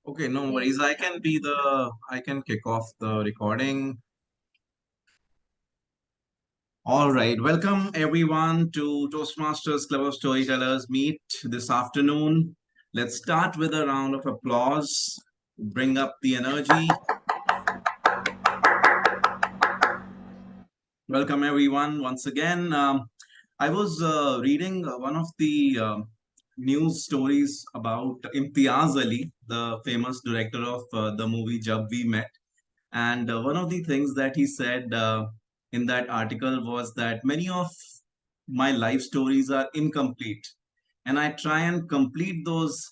Okay, no worries. I can kick off the recording. All right. Welcome everyone to Toastmasters Club of Storytellers Meet this afternoon. Let's start with a round of applause. Bring up the energy. Welcome everyone once again. I was reading one of the news stories about Imtiaz Ali, the famous director of the movie Jab We Met. And one of the things that he said in that article was that many of my life stories are incomplete. And I try and complete those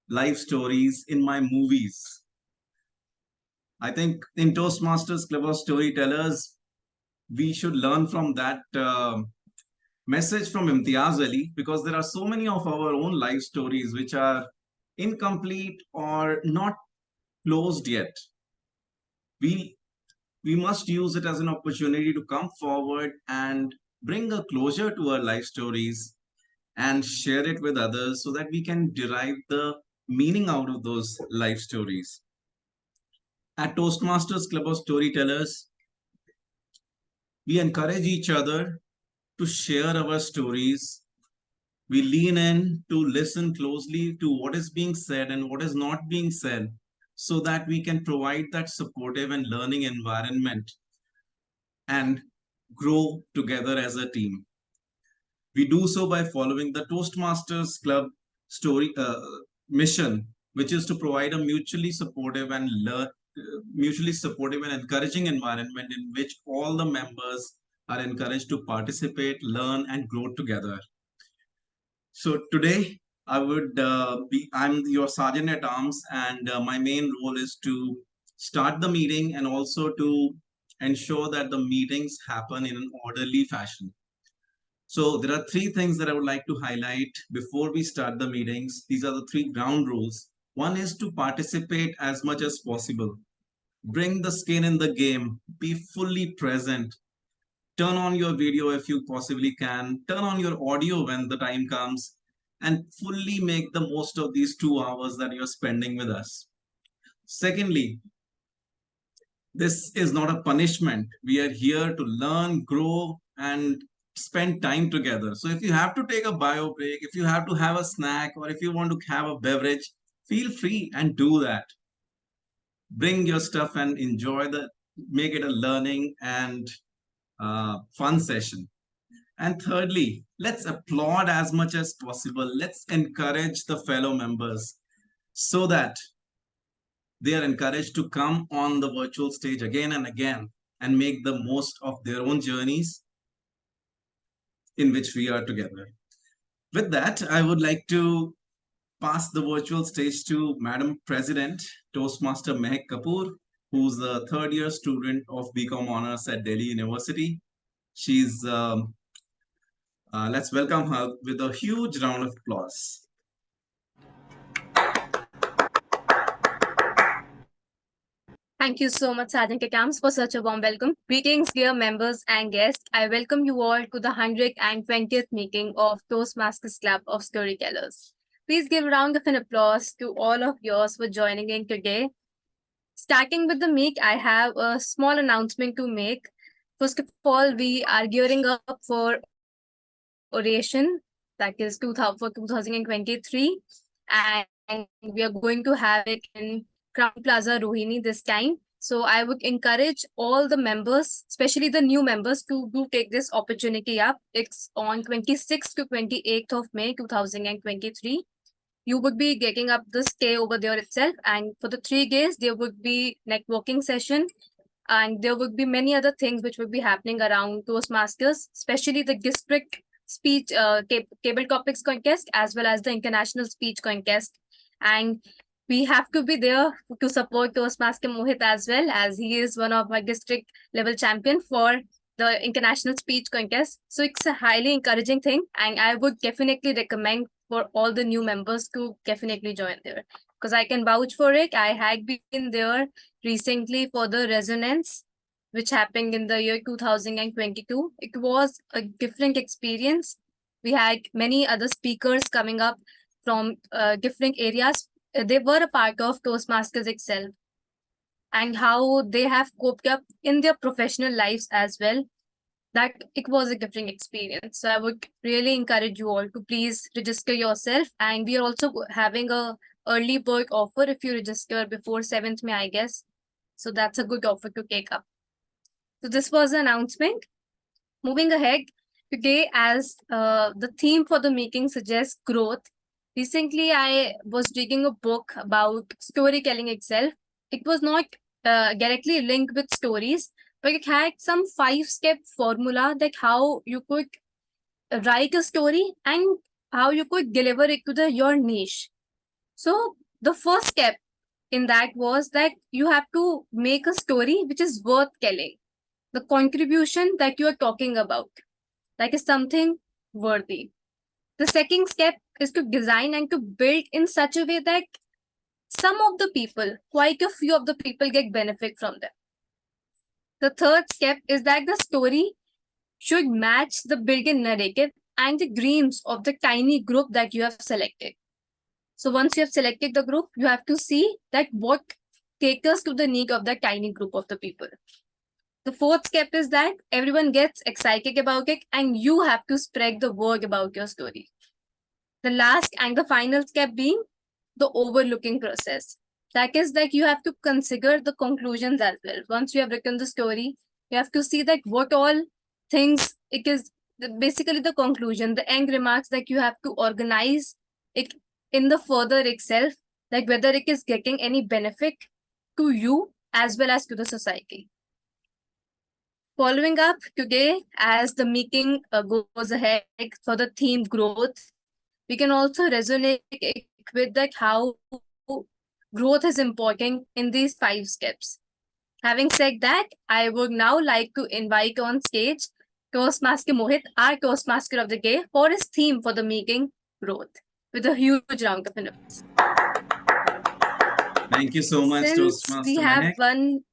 life stories in my movies. I think in Toastmasters Club of Storytellers, we should learn from that message from Imtiaz Ali because there are so many of our own life stories which are incomplete or not closed yet. We we must use it as an opportunity to come forward and bring a closure to our life stories and share it with others so that we can derive the meaning out of those life stories. At Toastmasters Club of Storytellers, we encourage each other to share our stories. We lean in to listen closely to what is being said and what is not being said so that we can provide that supportive and learning environment and grow together as a team. We do so by following the Toastmasters Club story mission, which is to provide a mutually supportive and encouraging environment in which all the members are encouraged to participate, learn, and grow together. So today, I'm your sergeant at arms, and my main role is to start the meeting and also to ensure that the meetings happen in an orderly fashion. So there are three things that I would like to highlight before we start the meetings. These are the three ground rules. One is to participate as much as possible. Bring the skin in the game. Be fully present. Turn on your video if you possibly can. Turn on your audio when the time comes and fully make the most of these 2 hours that you're spending with us. Secondly, this is not a punishment. We are here to learn, grow, and spend time together. So if you have to take a bio break, if you have to have a snack, or if you want to have a beverage, feel free and do that. Bring your stuff and make it a learning and fun session. And thirdly, let's applaud as much as possible. Let's encourage the fellow members so that they are encouraged to come on the virtual stage again and again and make the most of their own journeys in which we are together. With that, I would like to pass the virtual stage to Madam President, Toastmaster Mehak Kapoor, who's a third year student of BCom Honors at Delhi University. Let's welcome her with a huge round of applause. Thank you so much, Sergeant Kakams, for such a warm welcome. Greetings, dear members and guests. I welcome you all to the 120th meeting of Toastmasters Club of Storytellers. Please give a round of an applause to all of yours for joining in today. Starting with the meet, I have a small announcement to make. First of all, we are gearing up for oration, that is for 2023, and we are going to have it in Crown Plaza, Rohini this time. So I would encourage all the members, especially the new members, to do take this opportunity up. It's on 26th to 28th of May 2023. You would be getting up the stay over there itself, and for the 3 days there would be networking session, and there would be many other things which would be happening around Toastmasters, especially the district speech table topics contest as well as the international speech contest. And we have to be there to support Toastmaster Mohit as well, as he is one of my district level champion for the international speech contest. So it's a highly encouraging thing, and I would definitely recommend for all the new members to definitely join there, because I can vouch for it. I had been there recently for the resonance which happened in the year 2022. It was a different experience. We had many other speakers coming up from different areas, they were a part of Toastmasters itself, and how they have coped up in their professional lives as well, that it was a different experience. So I would really encourage you all to please register yourself. And we are also having a early bird offer if you register before 7th May, I guess. So that's a good offer to take up. So this was the announcement. Moving ahead, today as the theme for the meeting suggests growth. Recently, I was reading a book about storytelling itself. It was not directly linked with stories, but it had some 5-step formula that how you could write a story and how you could deliver it to your niche. So the first step in that was that you have to make a story which is worth telling. The contribution that you are talking about, that is something worthy. The second step is to design and to build in such a way that some of the people, quite a few of the people, get benefit from them. The third step is that the story should match the built-in narrative and the dreams of the tiny group that you have selected. So once you have selected the group, you have to see that what caters to the need of the tiny group of the people. The fourth step is that everyone gets excited about it and you have to spread the word about your story. The last and the final step being the overlooking process. That is that you have to consider the conclusions as well. Once you have written the story, you have to see that what all things it is, basically the conclusion, the end remarks that you have to organize it in the further itself, like whether it is getting any benefit to you as well as to the society. Following up today, as the meeting goes ahead for the theme growth, we can also resonate with that how growth is important in these 5 steps. Having said that, I would now like to invite on stage Toastmaster Mohit, our Toastmaster of the day, for his theme for the meeting, growth, with a huge round of applause. Thank you so much, Since we Toastmaster have Mehak. one,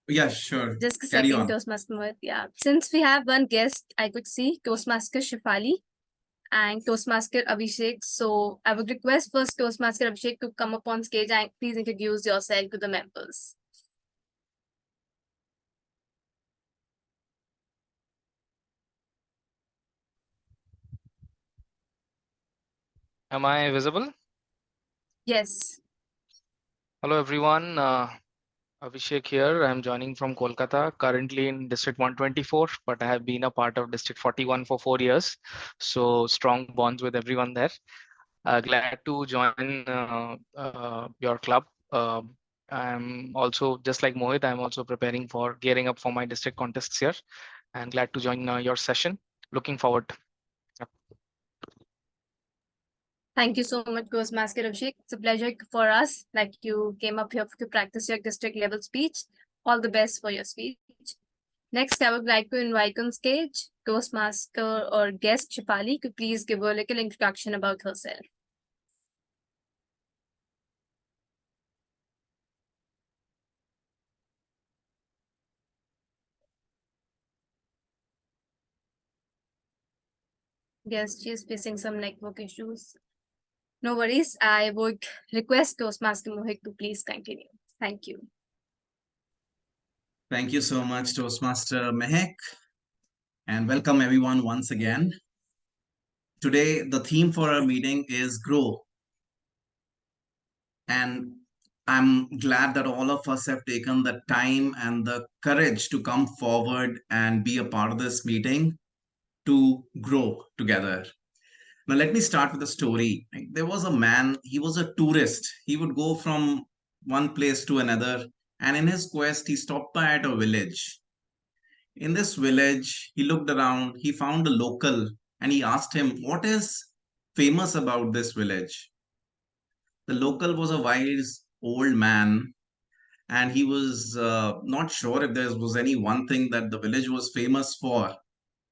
Yeah, sure. just a Carry second, on. Toastmaster Mohit. Yeah, since we have one guest, I could see Toastmaster Shifali and Toastmaster Abhishek. So I would request first Toastmaster Abhishek to come up on stage and please introduce yourself to the members. Am I visible? Yes. Hello, everyone. Abhishek here. I'm joining from Kolkata, currently in District 124, but I have been a part of District 41 for 4 years. So strong bonds with everyone there. Glad to join your club. I'm also, just like Mohit, I'm also preparing for gearing up for my district contests here, and glad to join your session. Looking forward. Yep. Thank you so much, Toastmaster Abhishek. It's a pleasure for us that you came up here to practice your district level speech. All the best for your speech. Next, I would like to invite on stage Toastmaster or guest Shifali to please give a little introduction about herself. Yes, she is facing some network issues. No worries. I would request Toastmaster Mohit to please continue. Thank you. Thank you so much, Toastmaster Mehak, and welcome everyone once again. Today, the theme for our meeting is grow. And I'm glad that all of us have taken the time and the courage to come forward and be a part of this meeting to grow together. Now, let me start with a story. There was a man, he was a tourist. He would go from one place to another, and in his quest, he stopped by at a village. In this village, he looked around, he found a local, and he asked him, what is famous about this village? The local was a wise old man, and he was not sure if there was any one thing that the village was famous for.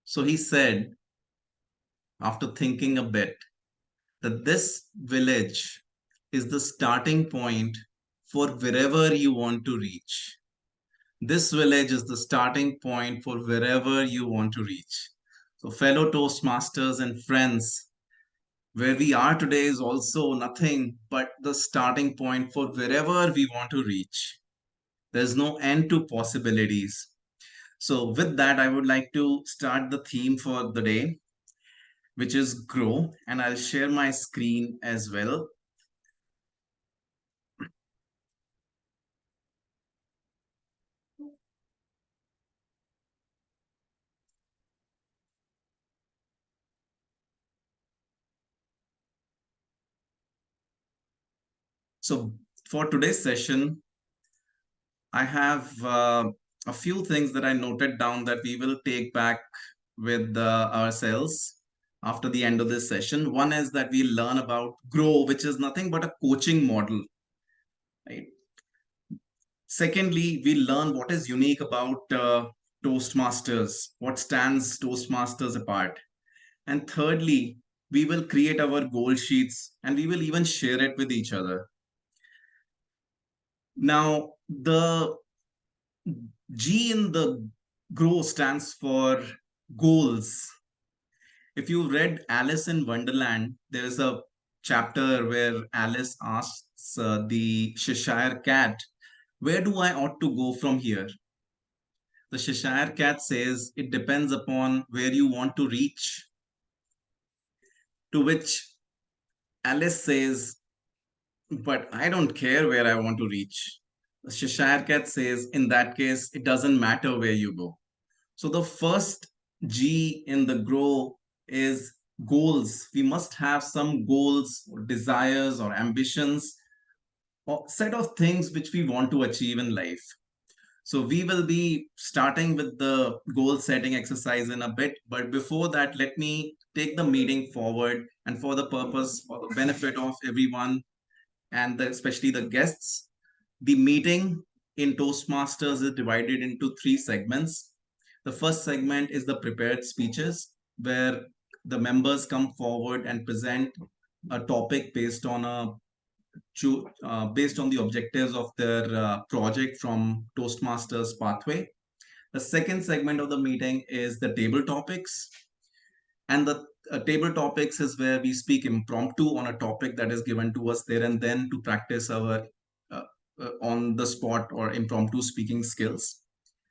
So he said, after thinking a bit, that this village is the starting point for wherever you want to reach. This village is the starting point for wherever you want to reach. So, fellow Toastmasters and friends, Where we are today is also nothing but the starting point for wherever we want to reach. There's no end to possibilities. So, with that, I would like to start the theme for the day, which is grow, and I'll share my screen as well. So, for today's session, I have a few things that I noted down that we will take back with ourselves after the end of this session. One is that we learn about grow, which is nothing but a coaching model, right? Secondly, we learn what is unique about Toastmasters, what stands Toastmasters apart. And thirdly, we will create our goal sheets and we will even share it with each other. Now, the G in the GROW stands for goals. If you read Alice in Wonderland, there's a chapter where Alice asks the Cheshire cat, where do I ought to go from here? The Cheshire cat says, it depends upon where you want to reach. To which Alice says, but I don't care where I want to reach. The Cheshire cat says, in that case, it doesn't matter where you go. So the first G in the grow is goals. We must have some goals or desires or ambitions or set of things which we want to achieve in life. So we will be starting with the goal setting exercise in a bit. But before that, let me take the meeting forward, and for the purpose or the benefit of everyone and especially the guests, the meeting in Toastmasters is divided into three segments. The first segment is the prepared speeches, where the members come forward and present a topic based on the objectives of their project from Toastmasters pathway. The second segment of the meeting is the table topics, and the table topics is where we speak impromptu on a topic that is given to us there and then to practice our uh, on the spot or impromptu speaking skills.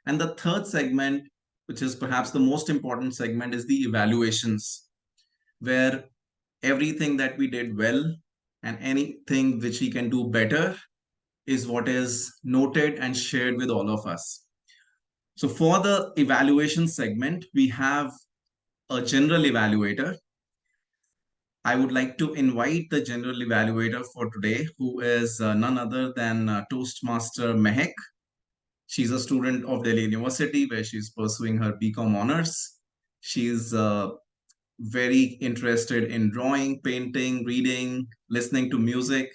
And the third segment, which is perhaps the most important segment, is the evaluations, where everything that we did well and anything which we can do better is what is noted and shared with all of us. So for the evaluation segment, we have a general evaluator. I would like to invite the general evaluator for today, who is none other than Toastmaster Mehak. She's a student of Delhi University where she's pursuing her BCom honors. She's very interested in drawing, painting, reading, listening to music,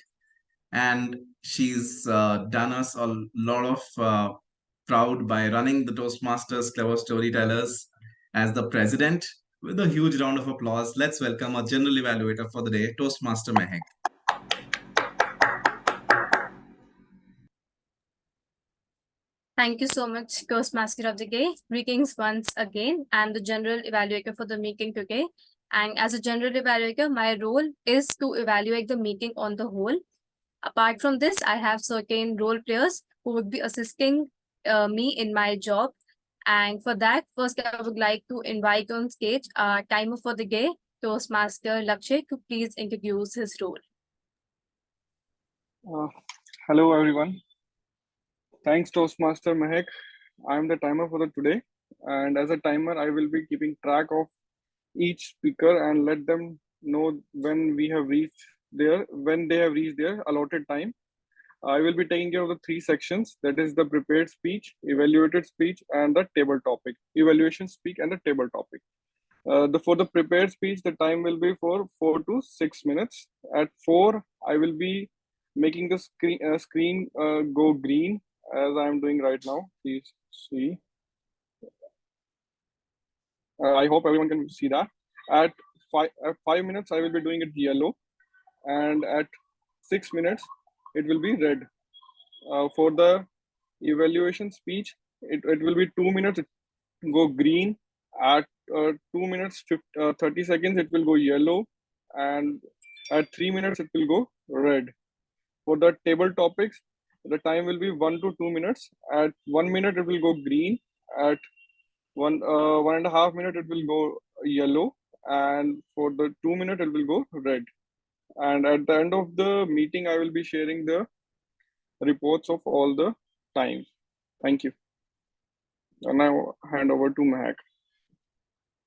and she's done us a lot of proud by running the Toastmasters Clever Storytellers as the president. With a huge round of applause, let's welcome our general evaluator for the day, Toastmaster Mehak. Thank you so much, Toastmaster of the Day. Greetings once again. I'm the general evaluator for the meeting today. And as a general evaluator, my role is to evaluate the meeting on the whole. Apart from this, I have certain role players who would be assisting me in my job. And for that, first, I would like to invite on stage our timer for the day, Toastmaster Lakshay, to please introduce his role. Hello, everyone. Thanks, Toastmaster Mehak. I'm the timer for the today. And as a timer, I will be keeping track of each speaker and let them know when they have reached their allotted time. I will be taking care of the three sections, that is the prepared speech, evaluated speech, and the table topic. Evaluation speak and the table topic. For the prepared speech, the time will be for 4 to 6 minutes. At 4, I will be making the screen go green as I am doing right now. Please see. I hope everyone can see that. At 5 minutes, I will be doing it yellow, and at 6 minutes, it will be red. For the evaluation speech, it will be 2 minutes, go green. At 2 minutes 30 seconds, it will go yellow, and at 3 minutes it will go red. For the table topics, the time will be 1 to 2 minutes. At 1 minute it will go green. At 1.5 minute it will go yellow, and for the 2 minute it will go red. And at the end of the meeting, I will be sharing the reports of all the times. Thank you. And I hand over to Mahak.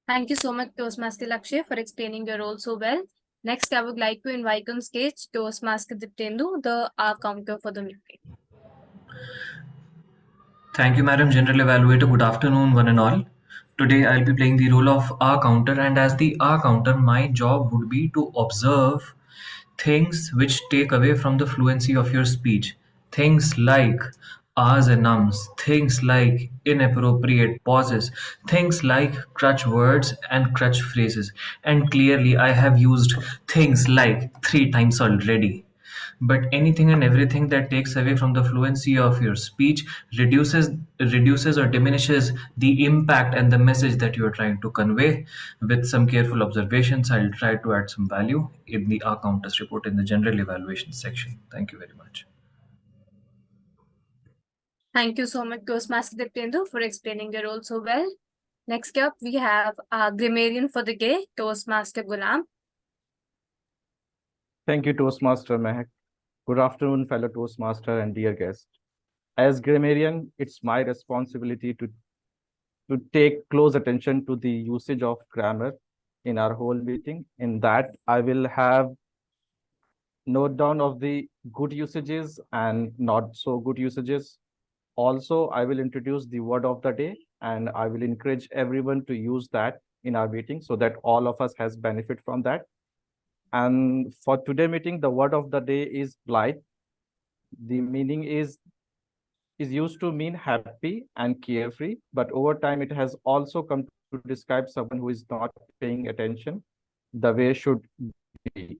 Thank you so much, Toastmaster Lakshay, for explaining your role so well. Next, I would like to invite on stage Toastmaster Diptendu, the R counter for the meeting. Thank you, Madam General Evaluator. Good afternoon, one and all. Today, I'll be playing the role of R counter, and as the R counter, my job would be to observe things which take away from the fluency of your speech. Things like ahs and ums, things like inappropriate pauses, things like crutch words and crutch phrases. And clearly, I have used things like 3 times already. But anything and everything that takes away from the fluency of your speech reduces or diminishes the impact and the message that you are trying to convey. With some careful observations, I'll try to add some value in the R counters report in the general evaluation section. Thank you very much. Thank you so much, Toastmaster Diptendu, for explaining your role so well. Next up, we have our grammarian for the day, Toastmaster Gulam. Thank you, Toastmaster Mehak. Good afternoon, fellow Toastmaster and dear guest. As grammarian, it's my responsibility to take close attention to the usage of grammar in our whole meeting. In that, I will have note down of the good usages and not so good usages. Also, I will introduce the word of the day, and I will encourage everyone to use that in our meeting so that all of us has benefit from that. And for today meeting, the word of the day is blithe. The meaning is used to mean happy and carefree, but over time it has also come to describe someone who is not paying attention the way should be.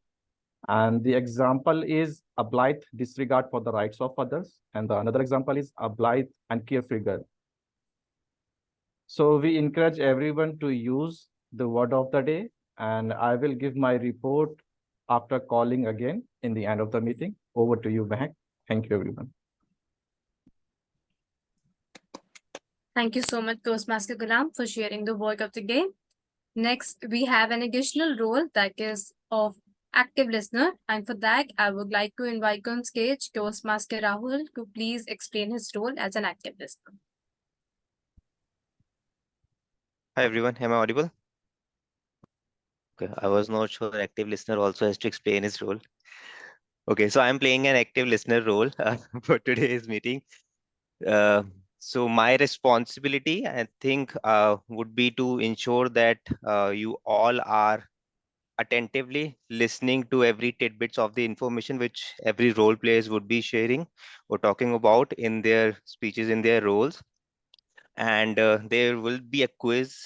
And the example is a blithe disregard for the rights of others, and the another example is a blithe and carefree girl. So we encourage everyone to use the word of the day, and I will give my report after calling again in the end of the meeting. Over to you, Mahak. Thank you, everyone. Thank you so much, Toastmaster Gulam, for sharing the word of the day. Next, we have an additional role that is of active listener. And for that, I would like to invite on stage Toastmaster Rahul to please explain his role as an active listener. Hi everyone, am I audible? Okay, I was not sure active listener also has to explain his role. Okay, so I'm playing an active listener role for today's meeting. So my responsibility, I think, would be to ensure that you all are attentively listening to every tidbits of the information which every role players would be sharing or talking about in their speeches, in their roles. And there will be a quiz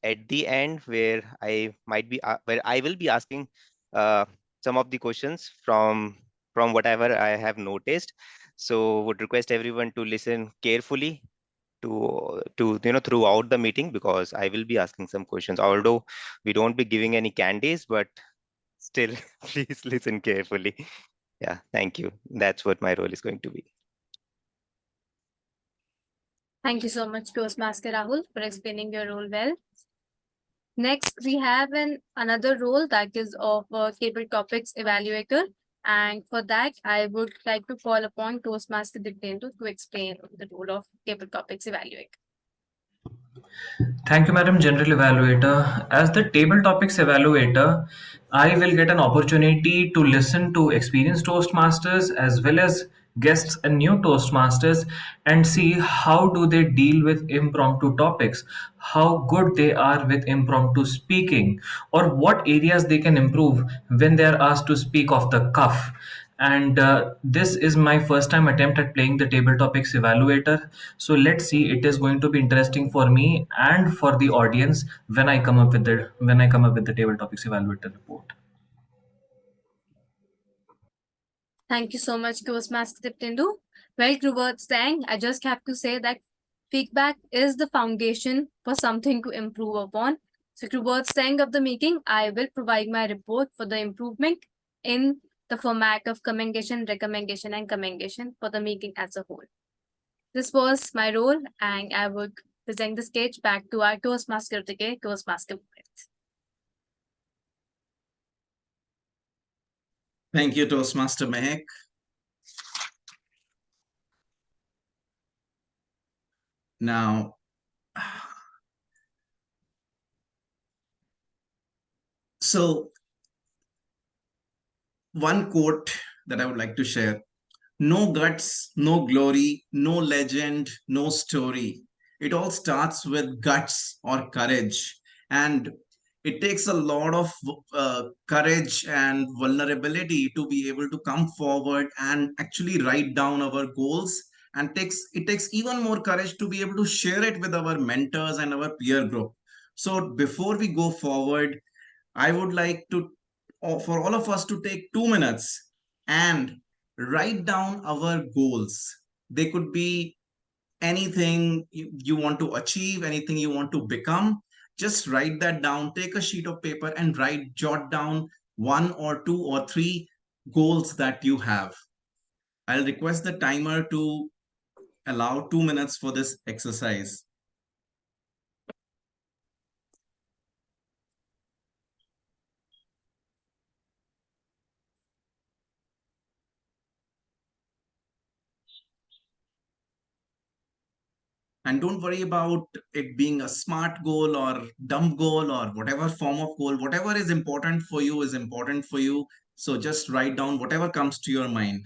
at the end where I will be asking some of the questions from whatever I have noticed. So would request everyone to listen carefully to throughout the meeting, because I will be asking some questions, although we don't be giving any candies, but still please listen carefully. Yeah, thank you. That's what my role is going to be. Thank you so much, Toastmaster Rahul, for explaining your role well. Next, we have another role that is of a table topics evaluator. And for that, I would like to call upon Toastmaster Diptendu to explain the role of table topics evaluator. Thank you, Madam General Evaluator. As the table topics evaluator, I will get an opportunity to listen to experienced Toastmasters as well as guests and new Toastmasters and see how do they deal with impromptu topics, how good they are with impromptu speaking, or what areas they can improve when they are asked to speak off the cuff. And this is my first time attempt at playing the table topics evaluator, so let's see. It is going to be interesting for me and for the audience when I come up with the table topics evaluator report. Thank you so much, Toastmaster Diptendu. Well, towards the end, I just have to say that feedback is the foundation for something to improve upon. So towards the end of the meeting, I will provide my report for the improvement in the format of commendation, recommendation, and commendation for the meeting as a whole. This was my role, and I would present the stage back to our Toastmaster of the day, Toastmaster Mohit. Thank you, Toastmaster Mehak. Now, so one quote that I would like to share: no guts, no glory, no legend, no story. It all starts with guts or courage. And it takes a lot of courage and vulnerability to be able to come forward and actually write down our goals. And it takes even more courage to be able to share it with our mentors and our peer group. So before we go forward, I would like to for all of us to take 2 minutes and write down our goals. They could be anything you want to achieve, anything you want to become. Just write that down. Take a sheet of paper and jot down one or two or three goals that you have. I'll request the timer to allow 2 minutes for this exercise. And don't worry about it being a smart goal or dumb goal or whatever form of goal. Whatever is important for you is important for you. So just write down whatever comes to your mind.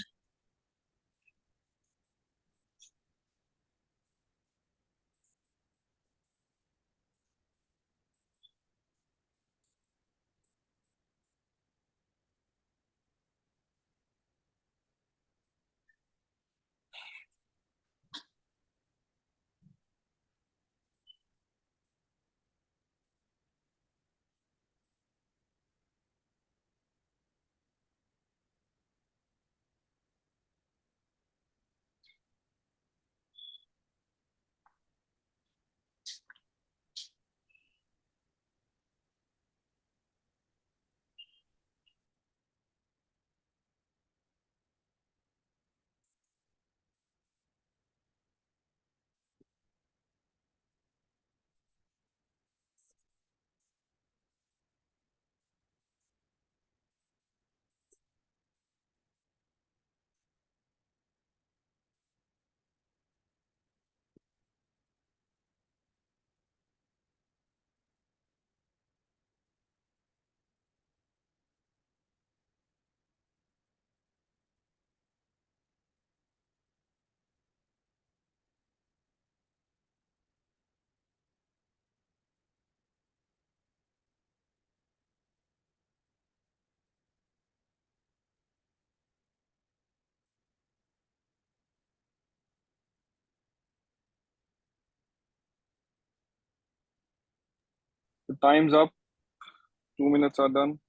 The time's up. 2 minutes are done.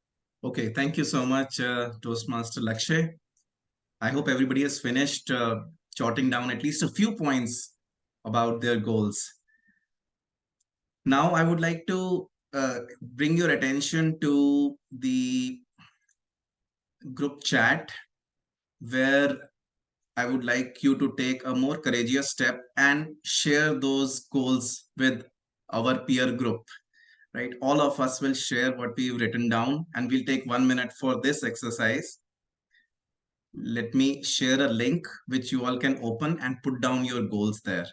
Okay, thank you so much, Toastmaster Lakshay. I hope everybody has finished jotting down at least a few points about their goals. Now, I would like to bring your attention to the group chat where I would like you to take a more courageous step and share those goals with our peer group, right? All of us will share what we've written down, and we'll take 1 minute for this exercise. Let me share a link which you all can open and put down your goals there.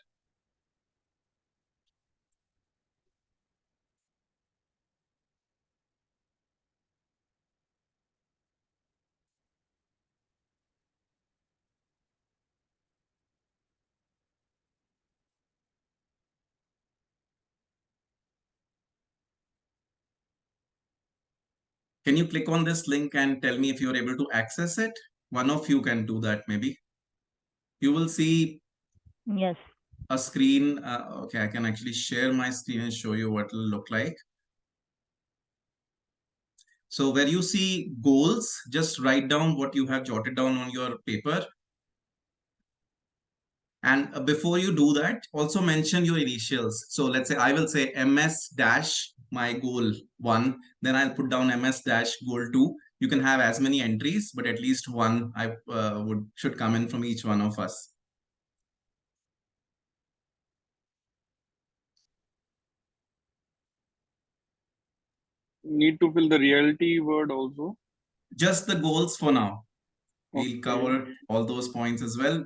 Can you click on this link and tell me if you're able to access it? One of you can do that maybe. You will see Yes. a screen. Okay, I can actually share my screen and show you what it'll look like. So where you see goals, just write down what you have jotted down on your paper. And before you do that, also mention your initials. So let's say I will say MS dash my goal 1, then I'll put down MS dash goal 2. You can have as many entries, but at least one I should come in from each one of us. Need to fill the reality word also. Just the goals for now. We'll Okay. cover all those points as well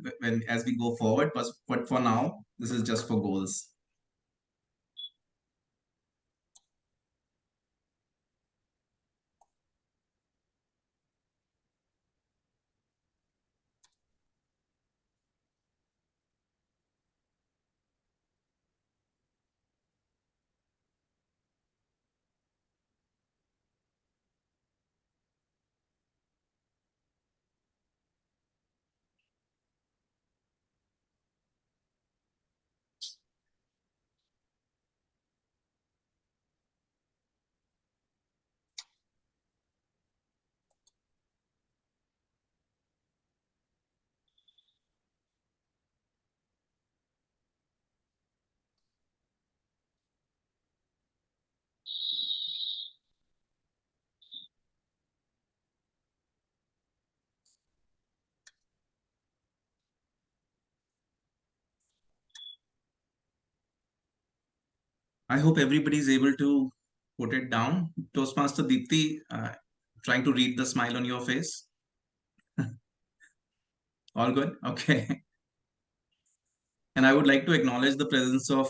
as we go forward, but for now, this is just for goals. I hope everybody is able to put it down. Toastmaster Deepthi, trying to read the smile on your face. All good? Okay. And I would like to acknowledge the presence of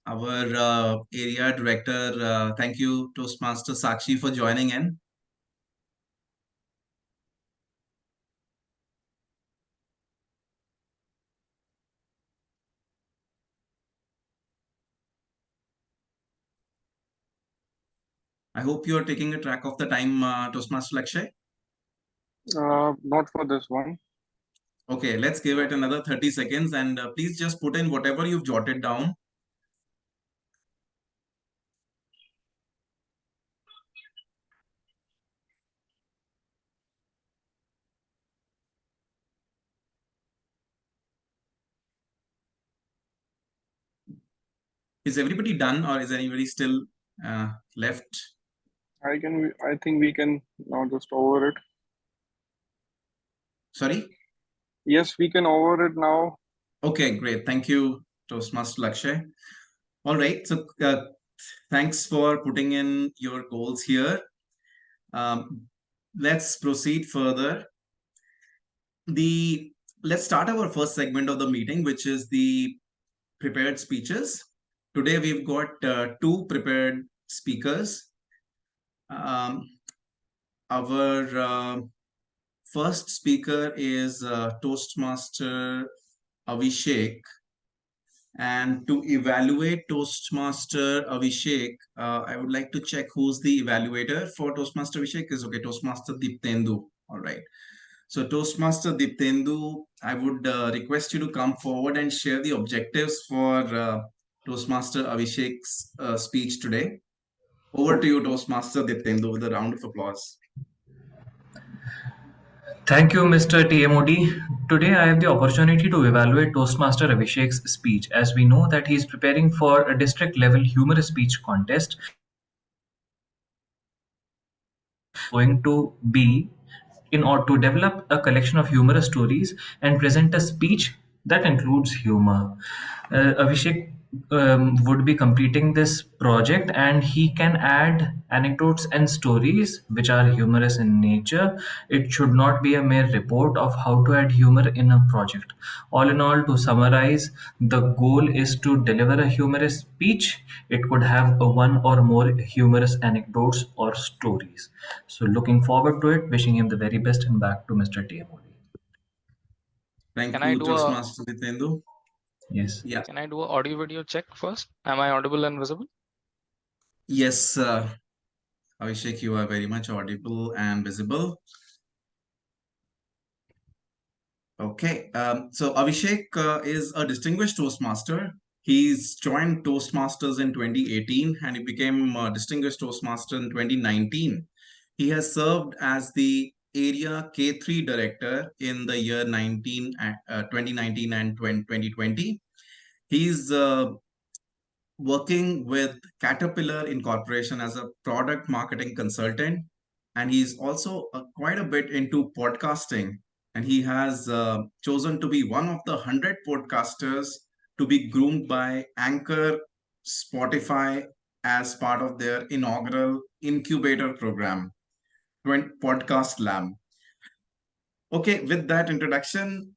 our area director. Thank you, Toastmaster Sakshi, for joining in. I hope you are taking a track of the time, Toastmaster Lakshay. Not for this one. Okay, let's give it another 30 seconds and please just put in whatever you've jotted down. Is everybody done or is anybody still left? I think we can now just over it. Sorry? Yes, we can over it now. Okay, great. Thank you, Toastmaster Lakshay. All right. So thanks for putting in your goals here. Let's proceed further. Let's start our first segment of the meeting, which is the prepared speeches. Today we've got two prepared speakers. Our first speaker is Toastmaster Abhishek. And to evaluate Toastmaster Abhishek, I would like to check who's the evaluator for Toastmaster Abhishek. Is okay, Toastmaster Diptendu. All right. So Toastmaster Diptendu, I would request you to come forward and share the objectives for Toastmaster Abhishek's speech today. Over to you, Toastmaster Diptendu, with a round of applause. Thank you, Mr. TMOD. Today I have the opportunity to evaluate Toastmaster Abhishek's speech. As we know that he is preparing for a district level humorous speech contest, going to be in order to develop a collection of humorous stories and present a speech that includes humor. Abhishek would be completing this project and he can add anecdotes and stories which are humorous in nature. It should not be a mere report of how to add humor in a project. All in all, to summarize, the goal is to deliver a humorous speech. It could have a one or more humorous anecdotes or stories. So looking forward to it, wishing him the very best, and back to Mr. TMOD. Thank Can I you, do a Toastmaster Diptendu. Yes. Yeah. Can I do a audio video check first? Am I audible and visible? Yes, Abhishek, you are very much audible and visible. Okay, so Abhishek is a distinguished Toastmaster. He's joined Toastmasters in 2018 and he became a distinguished Toastmaster in 2019. He has served as the area K3 director in the year 2019 and 2020. He's working with Caterpillar Incorporation as a product marketing consultant. And he's also quite a bit into podcasting. And he has chosen to be one of the 100 podcasters to be groomed by Anchor Spotify as part of their inaugural incubator program, Podcast Lab. Okay, with that introduction,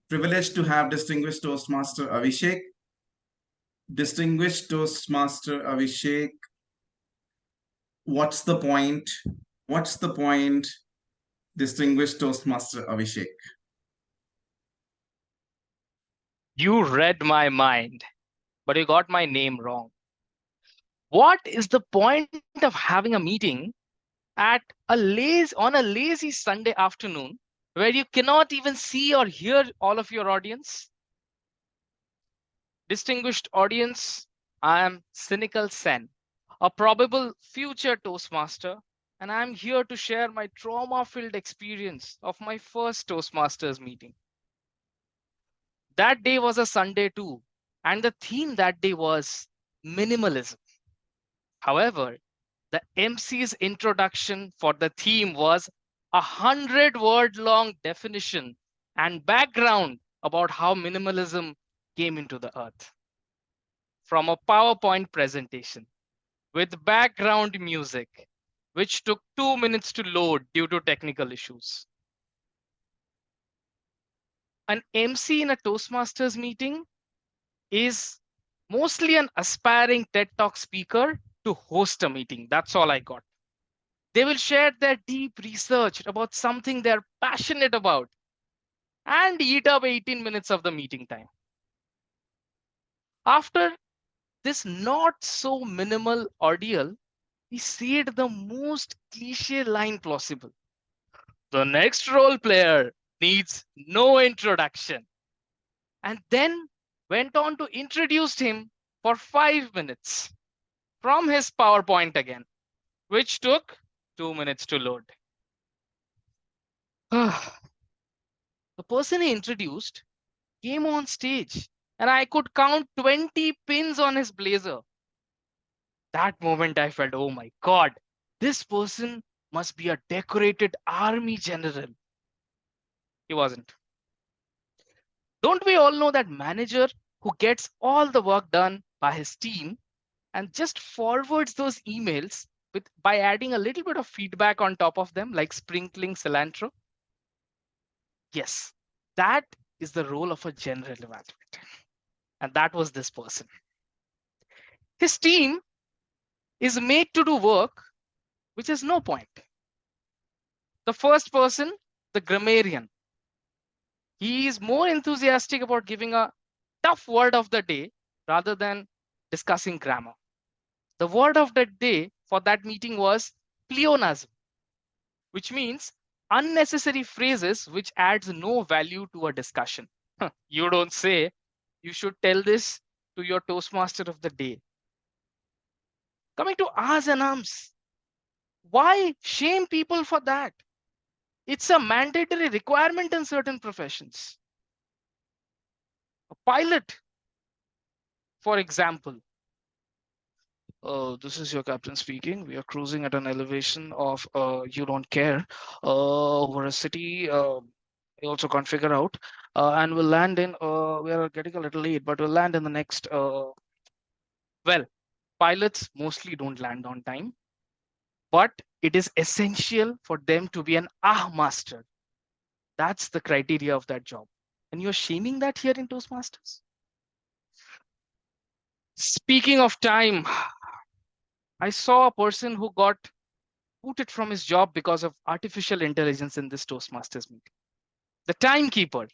privileged to have distinguished Toastmaster Abhishek. Distinguished Toastmaster Abhishek, what's the point? What's the point, distinguished Toastmaster Abhishek? You read my mind, but you got my name wrong. What is the point of having a meeting at on a lazy Sunday afternoon where you cannot even see or hear all of your audience? Distinguished audience, I am Cynical Sen, a probable future Toastmaster, and I'm here to share my trauma-filled experience of my first Toastmasters meeting. That day was a Sunday too, and the theme that day was minimalism. However, the MC's introduction for the theme was 100-word long definition and background about how minimalism came into the earth. From a PowerPoint presentation with background music, which took 2 minutes to load due to technical issues. An MC in a Toastmasters meeting is mostly an aspiring TED Talk speaker to host a meeting. That's all I got. They will share their deep research about something they're passionate about and eat up 18 minutes of the meeting time. After this not so minimal ordeal, he said the most cliche line possible. The next role player needs no introduction. And then went on to introduce him for 5 minutes from his PowerPoint again, which took 2 minutes to load. The person he introduced came on stage and I could count 20 pins on his blazer. That moment I felt, oh my God, this person must be a decorated army general. He wasn't. Don't we all know that manager who gets all the work done by his team and just forwards those emails by adding a little bit of feedback on top of them, like sprinkling cilantro? Yes, that is the role of a general evaluator. And that was this person. His team is made to do work which has no point. The first person, the grammarian, he is more enthusiastic about giving a tough word of the day rather than discussing grammar. The word of the day for that meeting was pleonasm, which means unnecessary phrases which adds no value to a discussion. You don't say. You should tell this to your Toastmaster of the day. Coming to ahs and ums, why shame people for that? It's a mandatory requirement in certain professions. A pilot, for example. This is your captain speaking. We are cruising at an elevation of you don't care over a city. You also can't figure out, and we'll land in. We are getting a little late, but we'll land in the next. Well, pilots mostly don't land on time, but it is essential for them to be an master. That's the criteria of that job, and you're shaming that here in Toastmasters. Speaking of time, I saw a person who got booted from his job because of artificial intelligence in this Toastmasters meeting. The timekeeper,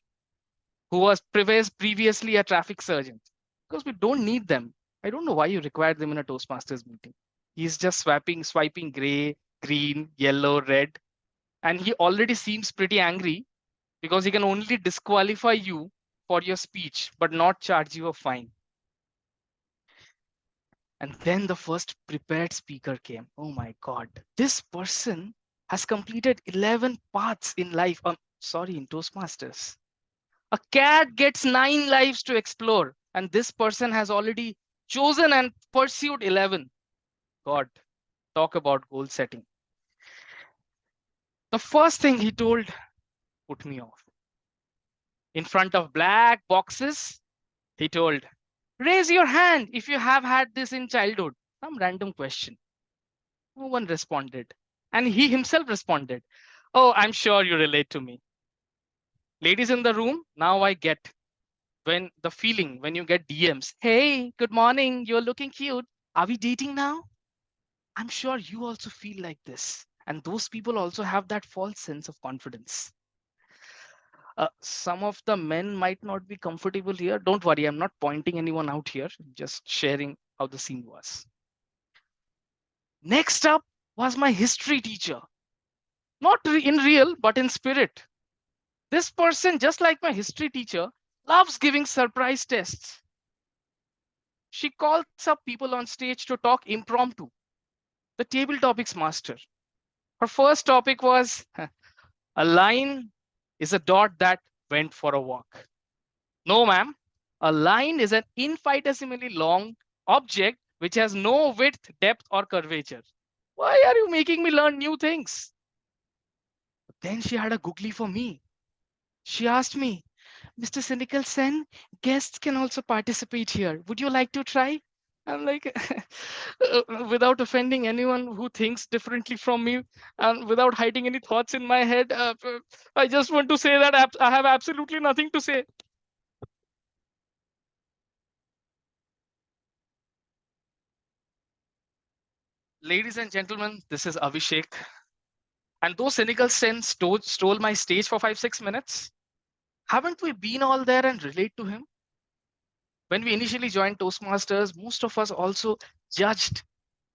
who was previously a traffic sergeant, because we don't need them. I don't know why you require them in a Toastmasters meeting. He's just swiping gray, green, yellow, red. And he already seems pretty angry because he can only disqualify you for your speech, but not charge you a fine. And then the first prepared speaker came. Oh my God, this person has completed 11 paths in life. Sorry, in Toastmasters. A cat gets 9 lives to explore, and this person has already chosen and pursued 11. God, talk about goal setting. The first thing he told put me off. In front of black boxes, he told, raise your hand if you have had this in childhood. Some random question. No one responded. And he himself responded, oh, I'm sure you relate to me. Ladies in the room, now I get when the feeling when you get DMs, hey, good morning, you're looking cute. Are we dating now? I'm sure you also feel like this. And those people also have that false sense of confidence. Some of the men might not be comfortable here. Don't worry, I'm not pointing anyone out here, just sharing how the scene was. Next up was my history teacher. Not in real, but in spirit. This person, just like my history teacher, loves giving surprise tests. She calls up people on stage to talk impromptu. The table topics master. Her first topic was a line is a dot that went for a walk. No, ma'am. A line is an infinitesimally long object which has no width, depth, or curvature. Why are you making me learn new things? Then she had a googly for me. She asked me, Mr. Cynical Sen, guests can also participate here. Would you like to try? I'm like, without offending anyone who thinks differently from me and without hiding any thoughts in my head, I just want to say that I have absolutely nothing to say. Ladies and gentlemen, this is Abhishek. And those cynical Sen stole my stage for 5-6 minutes. Haven't we been all there and relate to him? When we initially joined Toastmasters, most of us also judged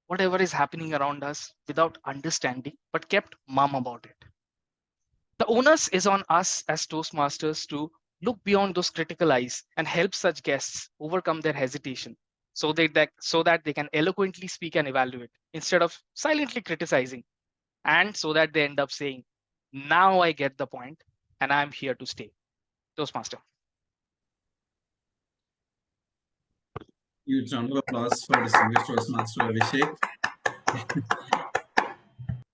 whatever is happening around us without understanding, but kept mum about it. The onus is on us as Toastmasters to look beyond those critical eyes and help such guests overcome their hesitation so that they can eloquently speak and evaluate instead of silently criticizing, and so that they end up saying, now I get the point and I'm here to stay. Toastmaster. Huge round of applause for distinguished Toastmaster Abhishek.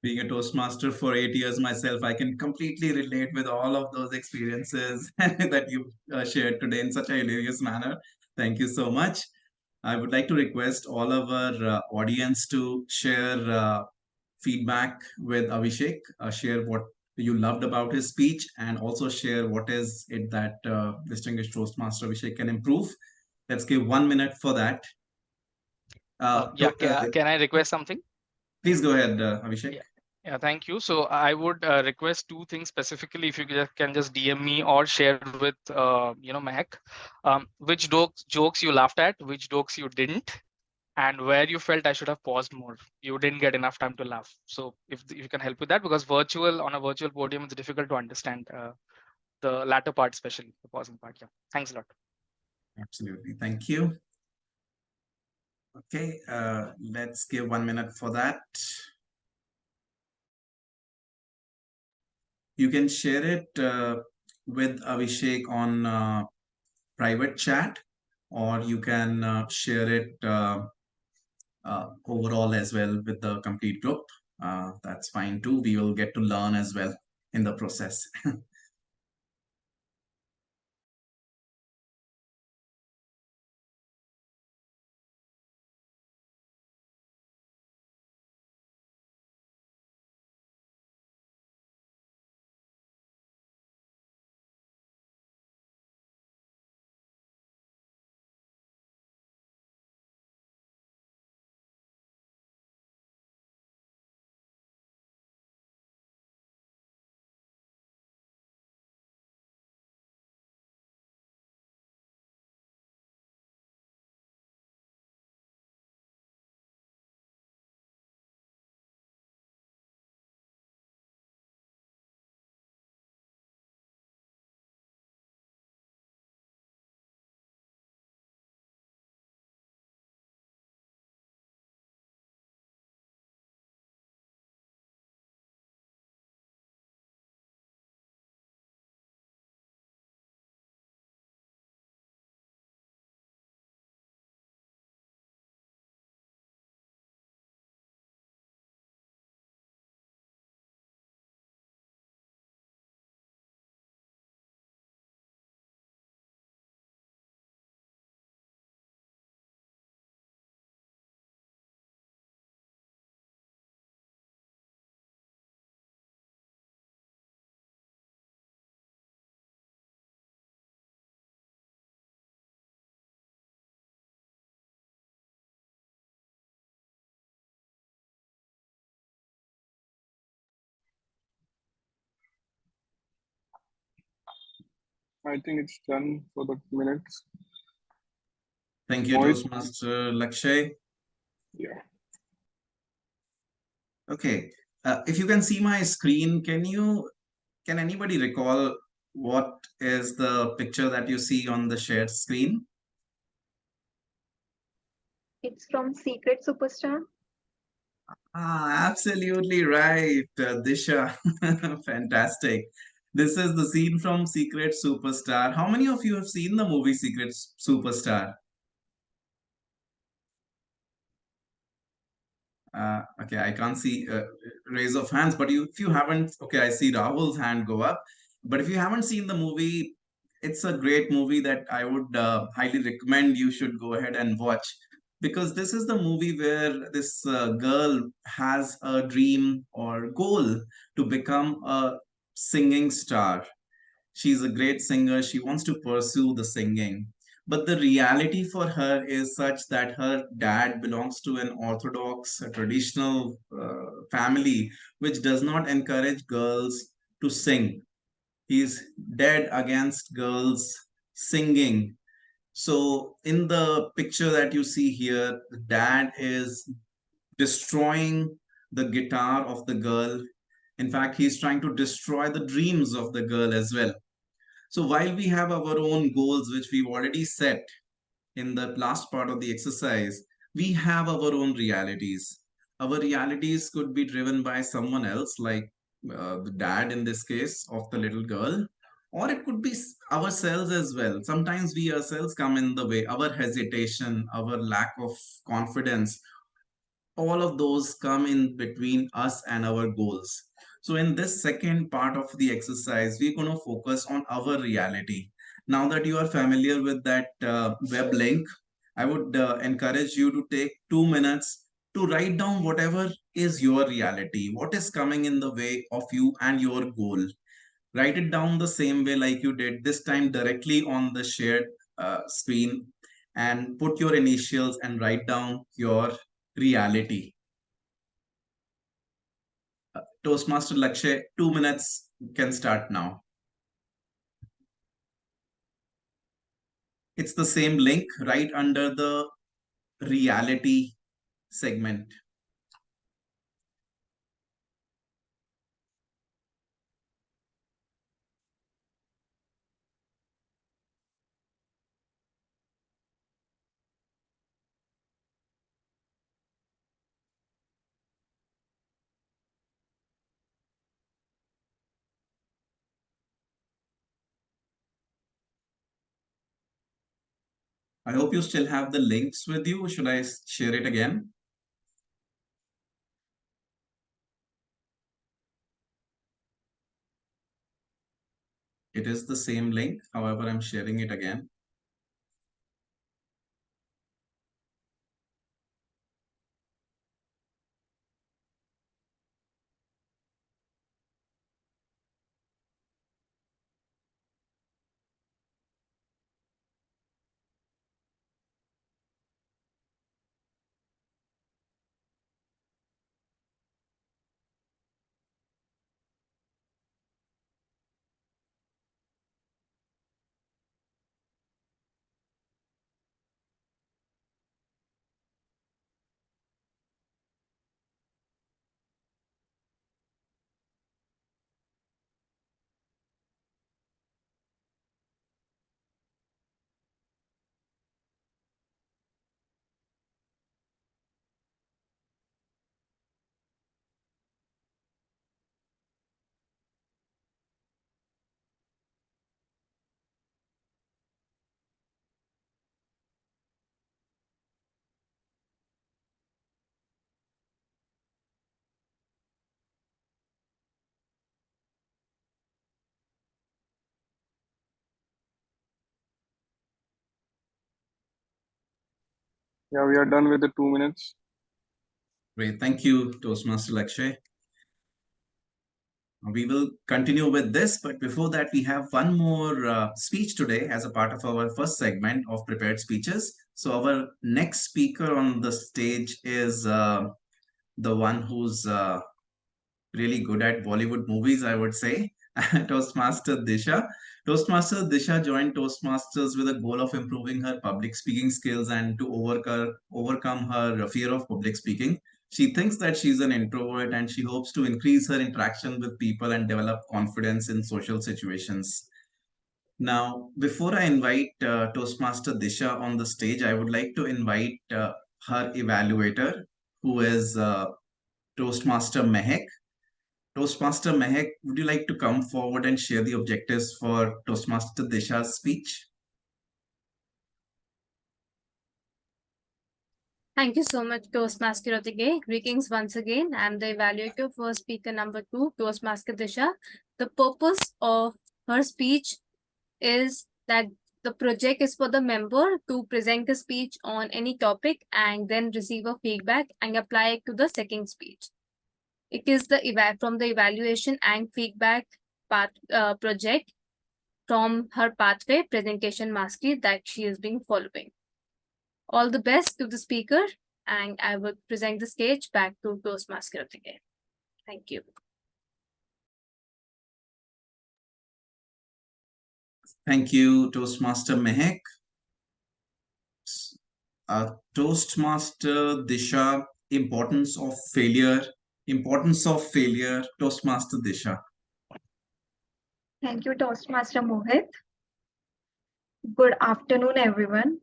Being a Toastmaster for 8 years myself, I can completely relate with all of those experiences that you shared today in such a hilarious manner. Thank you so much. I would like to request all of our audience to share feedback with Abhishek, share what you loved about his speech, and also share what is it that distinguished Toastmaster Abhishek can improve. Let's give 1 minute for that. Can I request something? Please go ahead, Abhishek. Yeah, thank you. So I would request two things specifically. If you can just DM me or share with Mehak, which jokes you laughed at, which jokes you didn't, and where you felt I should have paused more. You didn't get enough time to laugh. So if you can help with that, because on a virtual podium, it's difficult to understand the latter part, especially the pausing part. Yeah, thanks a lot. Absolutely, thank you. Okay, let's give 1 minute for that. You can share it with Abhishek on private chat, or you can share it overall as well with the complete group. That's fine too. We will get to learn as well in the process. I think it's done for the minutes. Thank you, Mohit? Toastmaster Lakshay. Yeah. Okay, if you can see my screen, can anybody recall what is the picture that you see on the shared screen? It's from Secret Superstar. Absolutely right, Disha. Fantastic. This is the scene from Secret Superstar. How many of you have seen the movie Secret Superstar? Okay, I can't see raise of hands, but if you haven't, okay, I see Rahul's hand go up. But if you haven't seen the movie, it's a great movie that I would highly recommend you should go ahead and watch, because this is the movie where this girl has a dream or goal to become a singing star. She's a great singer. She wants to pursue the singing. But the reality for her is such that her dad belongs to an orthodox, a traditional family, which does not encourage girls to sing. He's dead against girls singing. So, in the picture that you see here, the dad is destroying the guitar of the girl. In fact, he's trying to destroy the dreams of the girl as well. So while we have our own goals, which we've already set in the last part of the exercise, we have our own realities. Our realities could be driven by someone else, like the dad in this case of the little girl, or it could be ourselves as well. Sometimes we ourselves come in the way, our hesitation, our lack of confidence, all of those come in between us and our goals. So, in this second part of the exercise, we're going to focus on our reality. Now that you are familiar with that web link, I would encourage you to take 2 minutes to write down whatever is your reality, what is coming in the way of you and your goal. Write it down the same way like you did, this time directly on the shared screen, and put your initials and write down your reality. Toastmaster Lakshay, 2 minutes can start now. It's the same link right under the reality segment. I hope you still have the links with you. Should I share it again? It is the same link. However, I'm sharing it again. Yeah, we are done with the 2 minutes. Great. Thank you, Toastmaster Lakshay. We will continue with this, but before that, we have one more speech today as a part of our first segment of prepared speeches. So, our next speaker on the stage is the one who's really good at Bollywood movies, I would say, Toastmaster Disha. Toastmaster Disha joined Toastmasters with a goal of improving her public speaking skills and to overcome her fear of public speaking. She thinks that she's an introvert and she hopes to increase her interaction with people and develop confidence in social situations. Now, before I invite Toastmaster Disha on the stage, I would like to invite her evaluator, who is Toastmaster Mehek. Toastmaster Mehek, would you like to come forward and share the objectives for Toastmaster Disha's speech? Thank you so much, Toastmaster Ratige. Greetings once again. I'm the evaluator for speaker number 2, Toastmaster Disha. The purpose of her speech is that the project is for the member to present a speech on any topic and then receive a feedback and apply it to the second speech. It is the from the evaluation and feedback project from her pathway presentation mastery that she has been following. All the best to the speaker, and I will present the stage back to Toastmaster again. Thank you. Thank you, Toastmaster Mehek. Toastmaster Disha, importance of failure, Toastmaster Disha. Thank you, Toastmaster Mohit. Good afternoon, everyone.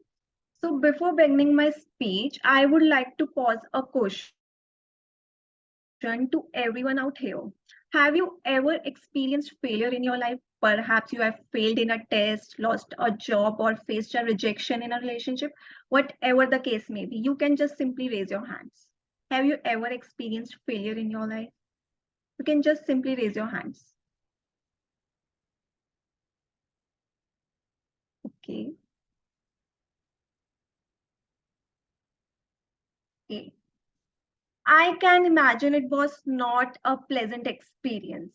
So before beginning my speech, I would like to pose a question to everyone out here. Have you ever experienced failure in your life? Perhaps you have failed in a test, lost a job, or faced a rejection in a relationship. Whatever the case may be, you can just simply raise your hands. Have you ever experienced failure in your life? You can just simply raise your hands. Okay. Okay. I can imagine it was not a pleasant experience,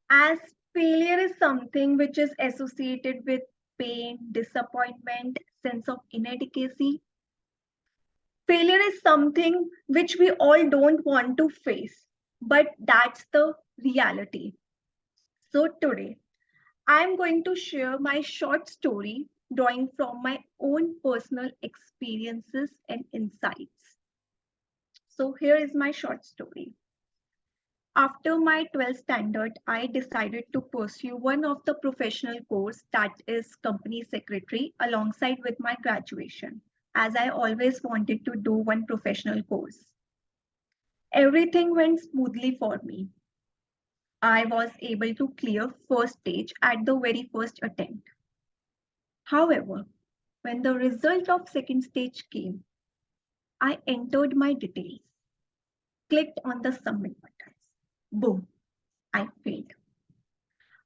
as failure is something which is associated with pain, disappointment, sense of inadequacy. Failure is something which we all don't want to face, but that's the reality. So today, I'm going to share my short story drawing from my own personal experiences and insights. So here is my short story. After my 12th standard, I decided to pursue one of the professional course, that is company secretary, alongside with my graduation, as I always wanted to do one professional course. Everything went smoothly for me. I was able to clear first stage at the very first attempt. However, when the result of second stage came, I entered my details, clicked on the submit button. Boom, I failed.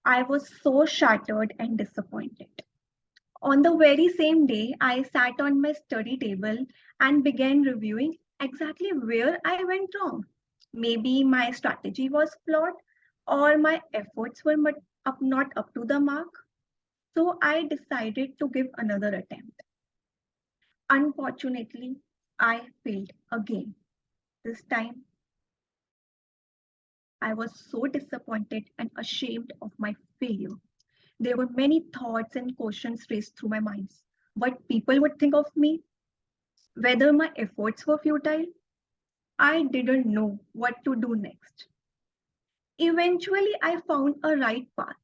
I was so shattered and disappointed. On the very same day, I sat on my study table and began reviewing exactly where I went wrong. Maybe my strategy was flawed or my efforts were not up to the mark. So I decided to give another attempt. Unfortunately, I failed again. This time, I was so disappointed and ashamed of my failure. There were many thoughts and questions raced through my mind. What people would think of me, whether my efforts were futile. I didn't know what to do next. Eventually, I found a right path.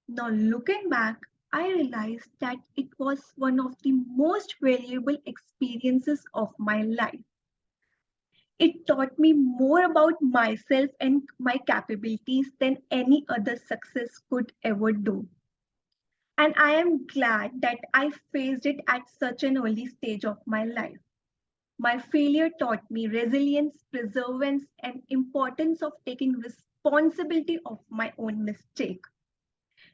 Now, looking back, I realized that it was one of the most valuable experiences of my life. It taught me more about myself and my capabilities than any other success could ever do. And I am glad that I faced it at such an early stage of my life. My failure taught me resilience, perseverance, and importance of taking responsibility of my own mistake.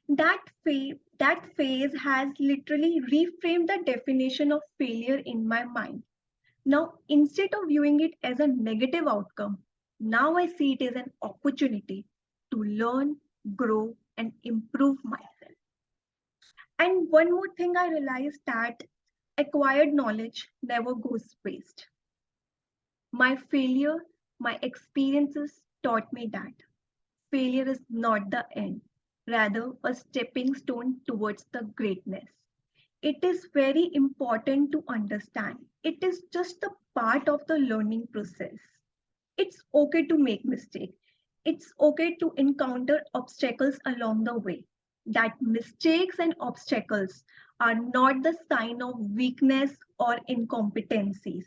That phase has literally reframed the definition of failure in my mind. Now, instead of viewing it as a negative outcome, now I see it as an opportunity to learn, grow, and improve myself. And one more thing I realized, that acquired knowledge never goes waste. My failure, my experiences taught me that failure is not the end. rather a stepping stone towards the greatness. It is very important to understand. It is just a part of the learning process. It's okay to make mistakes. It's okay to encounter obstacles along the way. That mistakes and obstacles are not the sign of weakness or incompetencies.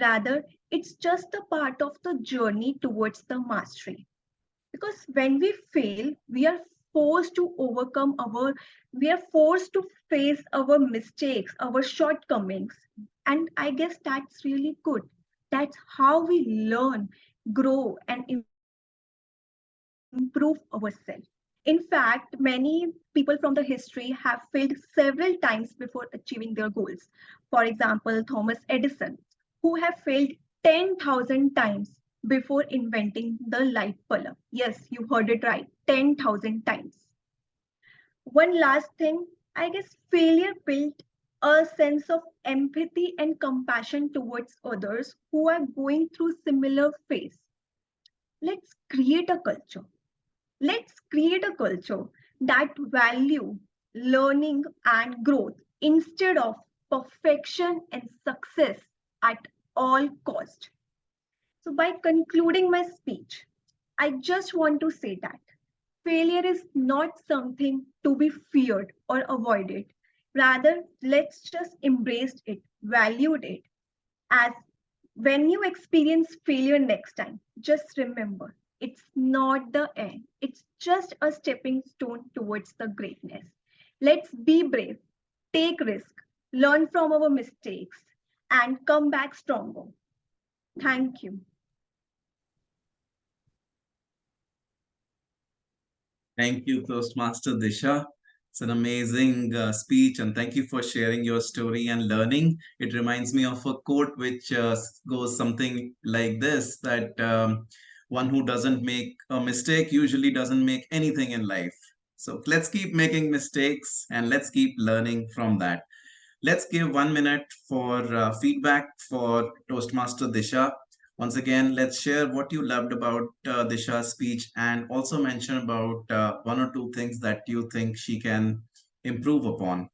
Rather, it's just a part of the journey towards the mastery. Because when we fail, forced to overcome our we are forced to face our mistakes, our shortcomings. And I guess that's really good. That's how we learn, grow, and improve ourselves. In fact, many people from the history have failed several times before achieving their goals. For example, Thomas Edison, who have failed 10,000 times before inventing the light bulb. Yes, you heard it right, 10,000 times. One last thing, I guess failure built a sense of empathy and compassion towards others who are going through similar phase. Let's create a culture. Let's create a culture that value learning and growth instead of perfection and success at all cost. So by concluding my speech, I just want to say that failure is not something to be feared or avoided. Rather, let's just embrace it, value it. As when you experience failure next time, just remember it's not the end, it's just a stepping stone towards the greatness. Let's be brave, take risk, learn from our mistakes, and come back stronger. Thank you. Thank you, Toastmaster Disha. It's an amazing speech, and thank you for sharing your story and learning. It reminds me of a quote which goes something like this, that one who doesn't make a mistake usually doesn't make anything in life. So let's keep making mistakes and let's keep learning from that. Let's give 1 minute for feedback for Toastmaster Disha. Once again, let's share what you loved about Disha's speech and also mention about one or two things that you think she can improve upon.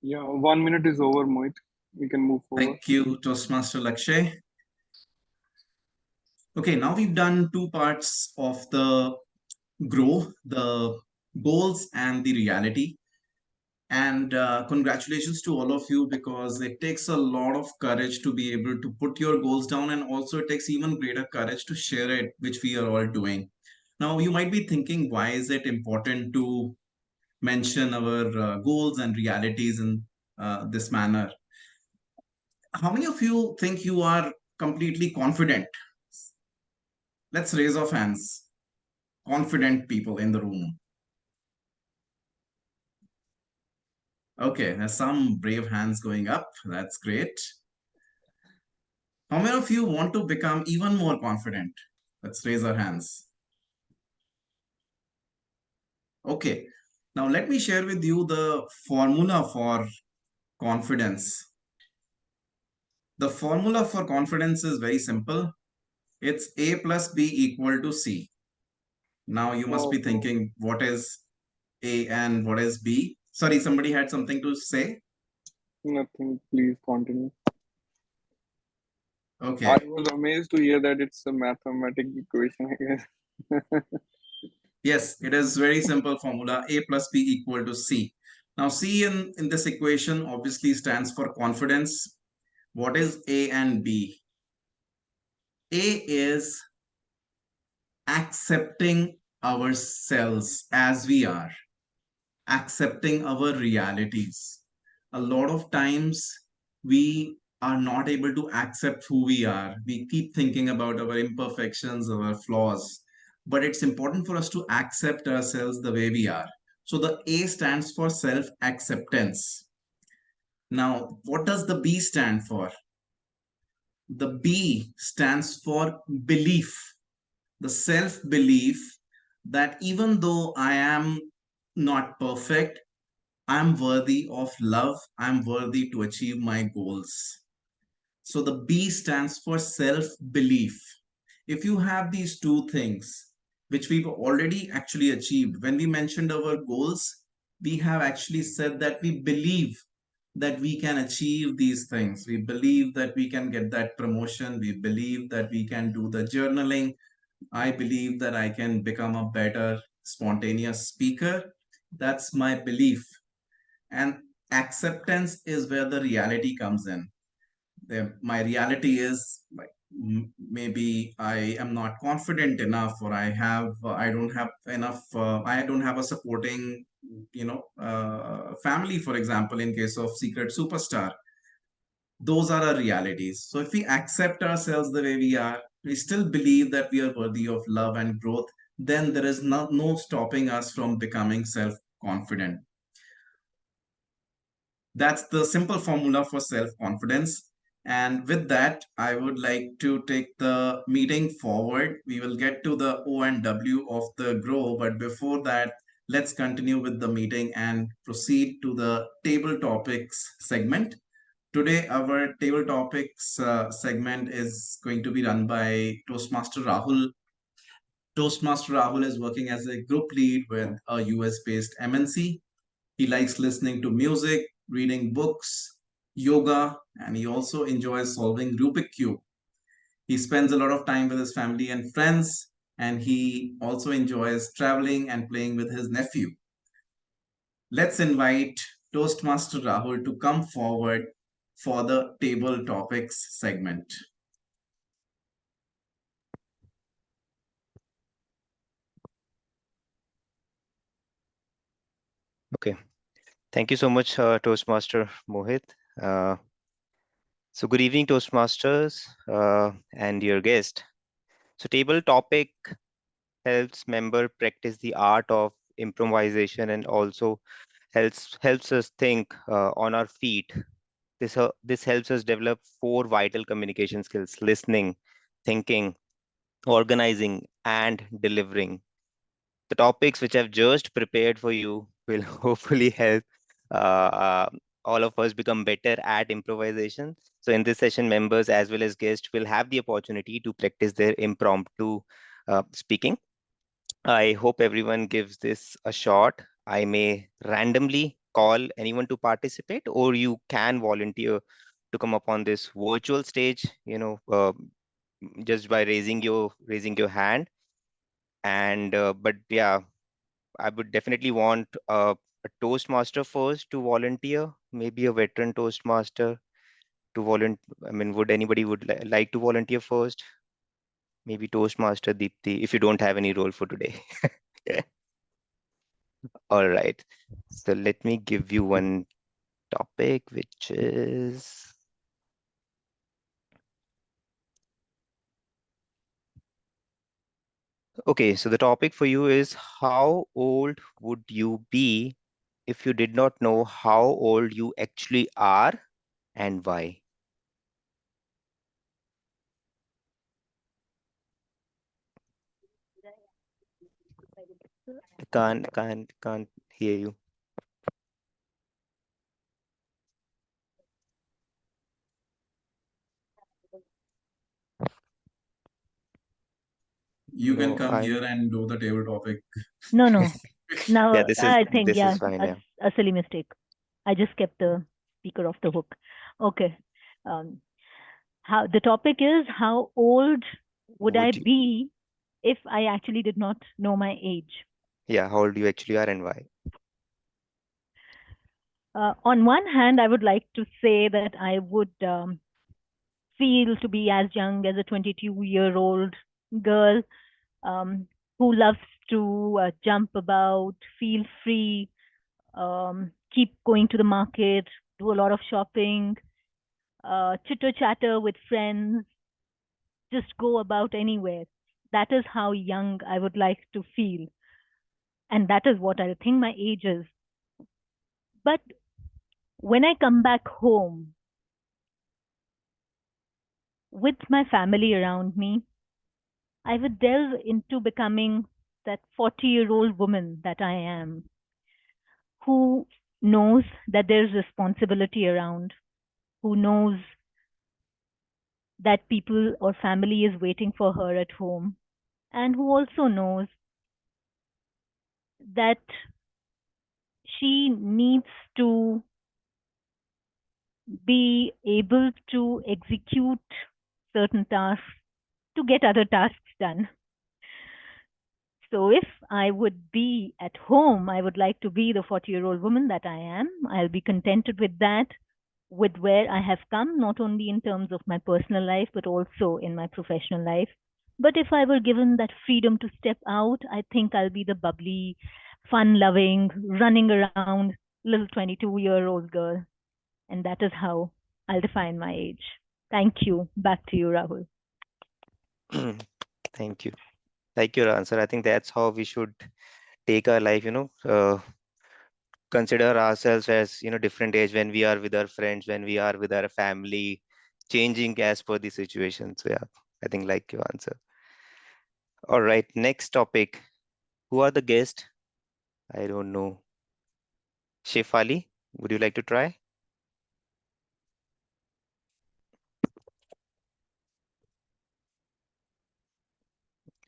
Yeah, 1 minute is over, Mohit. We can move forward. Thank you, Toastmaster Lakshay. Okay, now we've done two parts of the grow, the goals and the reality. And congratulations to all of you, because it takes a lot of courage to be able to put your goals down, and also it takes even greater courage to share it, which we are all doing. Now, you might be thinking, why is it important to mention our goals and realities in this manner? How many of you think you are completely confident? Let's raise our hands. Confident people in the room. Okay, there's some brave hands going up. That's great. How many of you want to become even more confident? Let's raise our hands. Okay, now let me share with you the formula for confidence. The formula for confidence is very simple. It's A plus B equal to C. Now you must be thinking, what is A and what is B? Sorry, somebody had something to say? Nothing, please continue. Okay. I was amazed to hear that it's a mathematical equation, I guess. Yes, it is very simple formula. A plus B equal to C. Now, C in this equation obviously stands for confidence. What is A and B? A is accepting ourselves as we are, accepting our realities. A lot of times we are not able to accept who we are. We keep thinking about our imperfections, our flaws, but it's important for us to accept ourselves the way we are. So the A stands for self acceptance. Now, what does the B stand for? The B stands for belief, the self belief that even though I am not perfect, I'm worthy of love, I'm worthy to achieve my goals. So the B stands for self belief. If you have these two things, which we've already actually achieved, when we mentioned our goals, we have actually said that we believe that we can achieve these things. We believe that we can get that promotion. We believe that we can do the journaling. I believe that I can become a better spontaneous speaker. That's my belief. And acceptance is where the reality comes in. My reality is like maybe I am not confident enough, or I don't have enough, I don't have a supporting, family, for example, in case of Secret Superstar. Those are our realities. So if we accept ourselves the way we are, we still believe that we are worthy of love and growth, then there is no stopping us from becoming self confident. That's the simple formula for self confidence. And with that, I would like to take the meeting forward. We will get to the O and W of the grow, but before that, let's continue with the meeting and proceed to the table topics segment. Today, our table topics segment is going to be run by Toastmaster Rahul. Toastmaster Rahul is working as a group lead with a US based MNC. He likes listening to music, reading books, yoga, and he also enjoys solving Rubik Cube. He spends a lot of time with his family and friends, and he also enjoys traveling and playing with his nephew. Let's invite Toastmaster Rahul to come forward for the table topics segment. Okay. Thank you so much, Toastmaster Mohit. So good evening, Toastmasters, and your guest. So table topic helps member practice the art of improvisation and also helps us think on our feet. This helps us develop four vital communication skills: listening, thinking, organizing, and delivering. The topics which I've just prepared for you will hopefully help uh, all of us become better at improvisation. So in this session, members as well as guests will have the opportunity to practice their impromptu speaking. I hope everyone gives this a shot. I may randomly call anyone to participate, or you can volunteer to come up on this virtual stage, just by raising your hand. And but yeah, I would definitely want a Toastmaster first to volunteer, maybe a veteran Toastmaster to volunteer. I mean, would anybody like to volunteer first? Maybe Toastmaster Deepthi, if you don't have any role for today. All right. So let me give you one topic, which is okay. So the topic for you is, how old would you be if you did not know how old you actually are and why? Can't hear you. You can No, come here and do the table topic. No, no. Now yeah, I think, this yeah, is fine. Yeah. a silly mistake. I just kept the speaker off the hook. Okay. How the topic is, how old would I Would you? be if I actually did not know my age. Yeah, how old you actually are and why? On one hand, I would like to say that I would feel to be as young as a 22-year-old girl um, who loves to jump about, feel free, keep going to the market, do a lot of shopping, chitter chatter with friends, just go about anywhere. That is how young I would like to feel. And that is what I think my age is. But when I come back home with my family around me, I would delve into becoming that 40-year-old woman that I am, who knows that there's responsibility around, who knows that people or family is waiting for her at home, and who also knows that she needs to be able to execute certain tasks to get other tasks done. So if I would be at home, I would like to be the 40-year-old woman that I am. I'll be contented with that, with where I have come, not only in terms of my personal life, but also in my professional life. But if I were given that freedom to step out, I think I'll be the bubbly, fun loving, running around little 22-year-old girl. And that is how I'll define my age. Thank you. Back to you, Rahul. Thank you. Like your answer, I think that's how we should take our life, consider ourselves as, different age when we are with our friends, when we are with our family, changing as per the situation. So yeah, I think like your answer. All right, next topic. Who are the guests? I don't know. Shefali, would you like to try?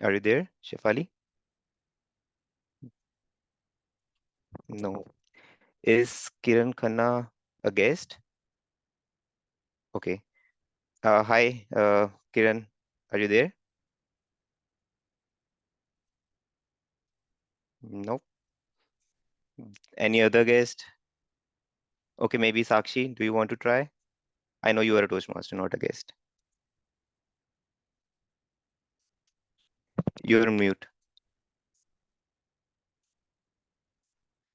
Are you there, Shefali? No. Is Kiran Khanna a guest? Okay. Hi, Kiran. Are you there? Nope. Any other guest? Okay, maybe Sakshi, do you want to try? I know you are a Toastmaster, not a guest. You're on mute.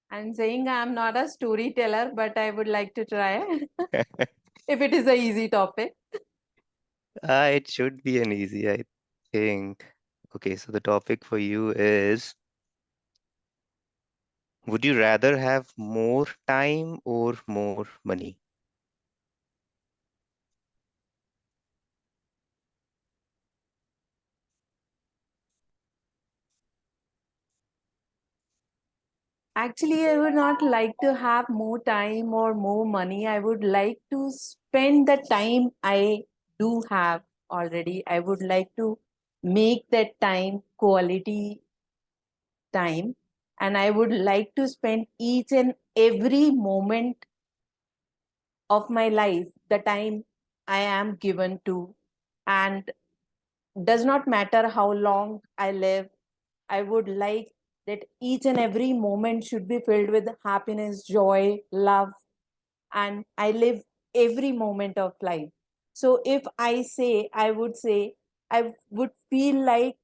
I'm saying I'm not a storyteller, but I would like to try if it is a easy topic. It should be an easy, I think. Okay, so the topic for you is, would you rather have more time or more money? Actually, I would not like to have more time or more money. I would like to spend the time I do have already. I would like to make that time quality time. And I would like to spend each and every moment of my life, the time I am given to. And does not matter how long I live, I would like that each and every moment should be filled with happiness, joy, love, and I live every moment of life. So if I say, I would say, I would feel like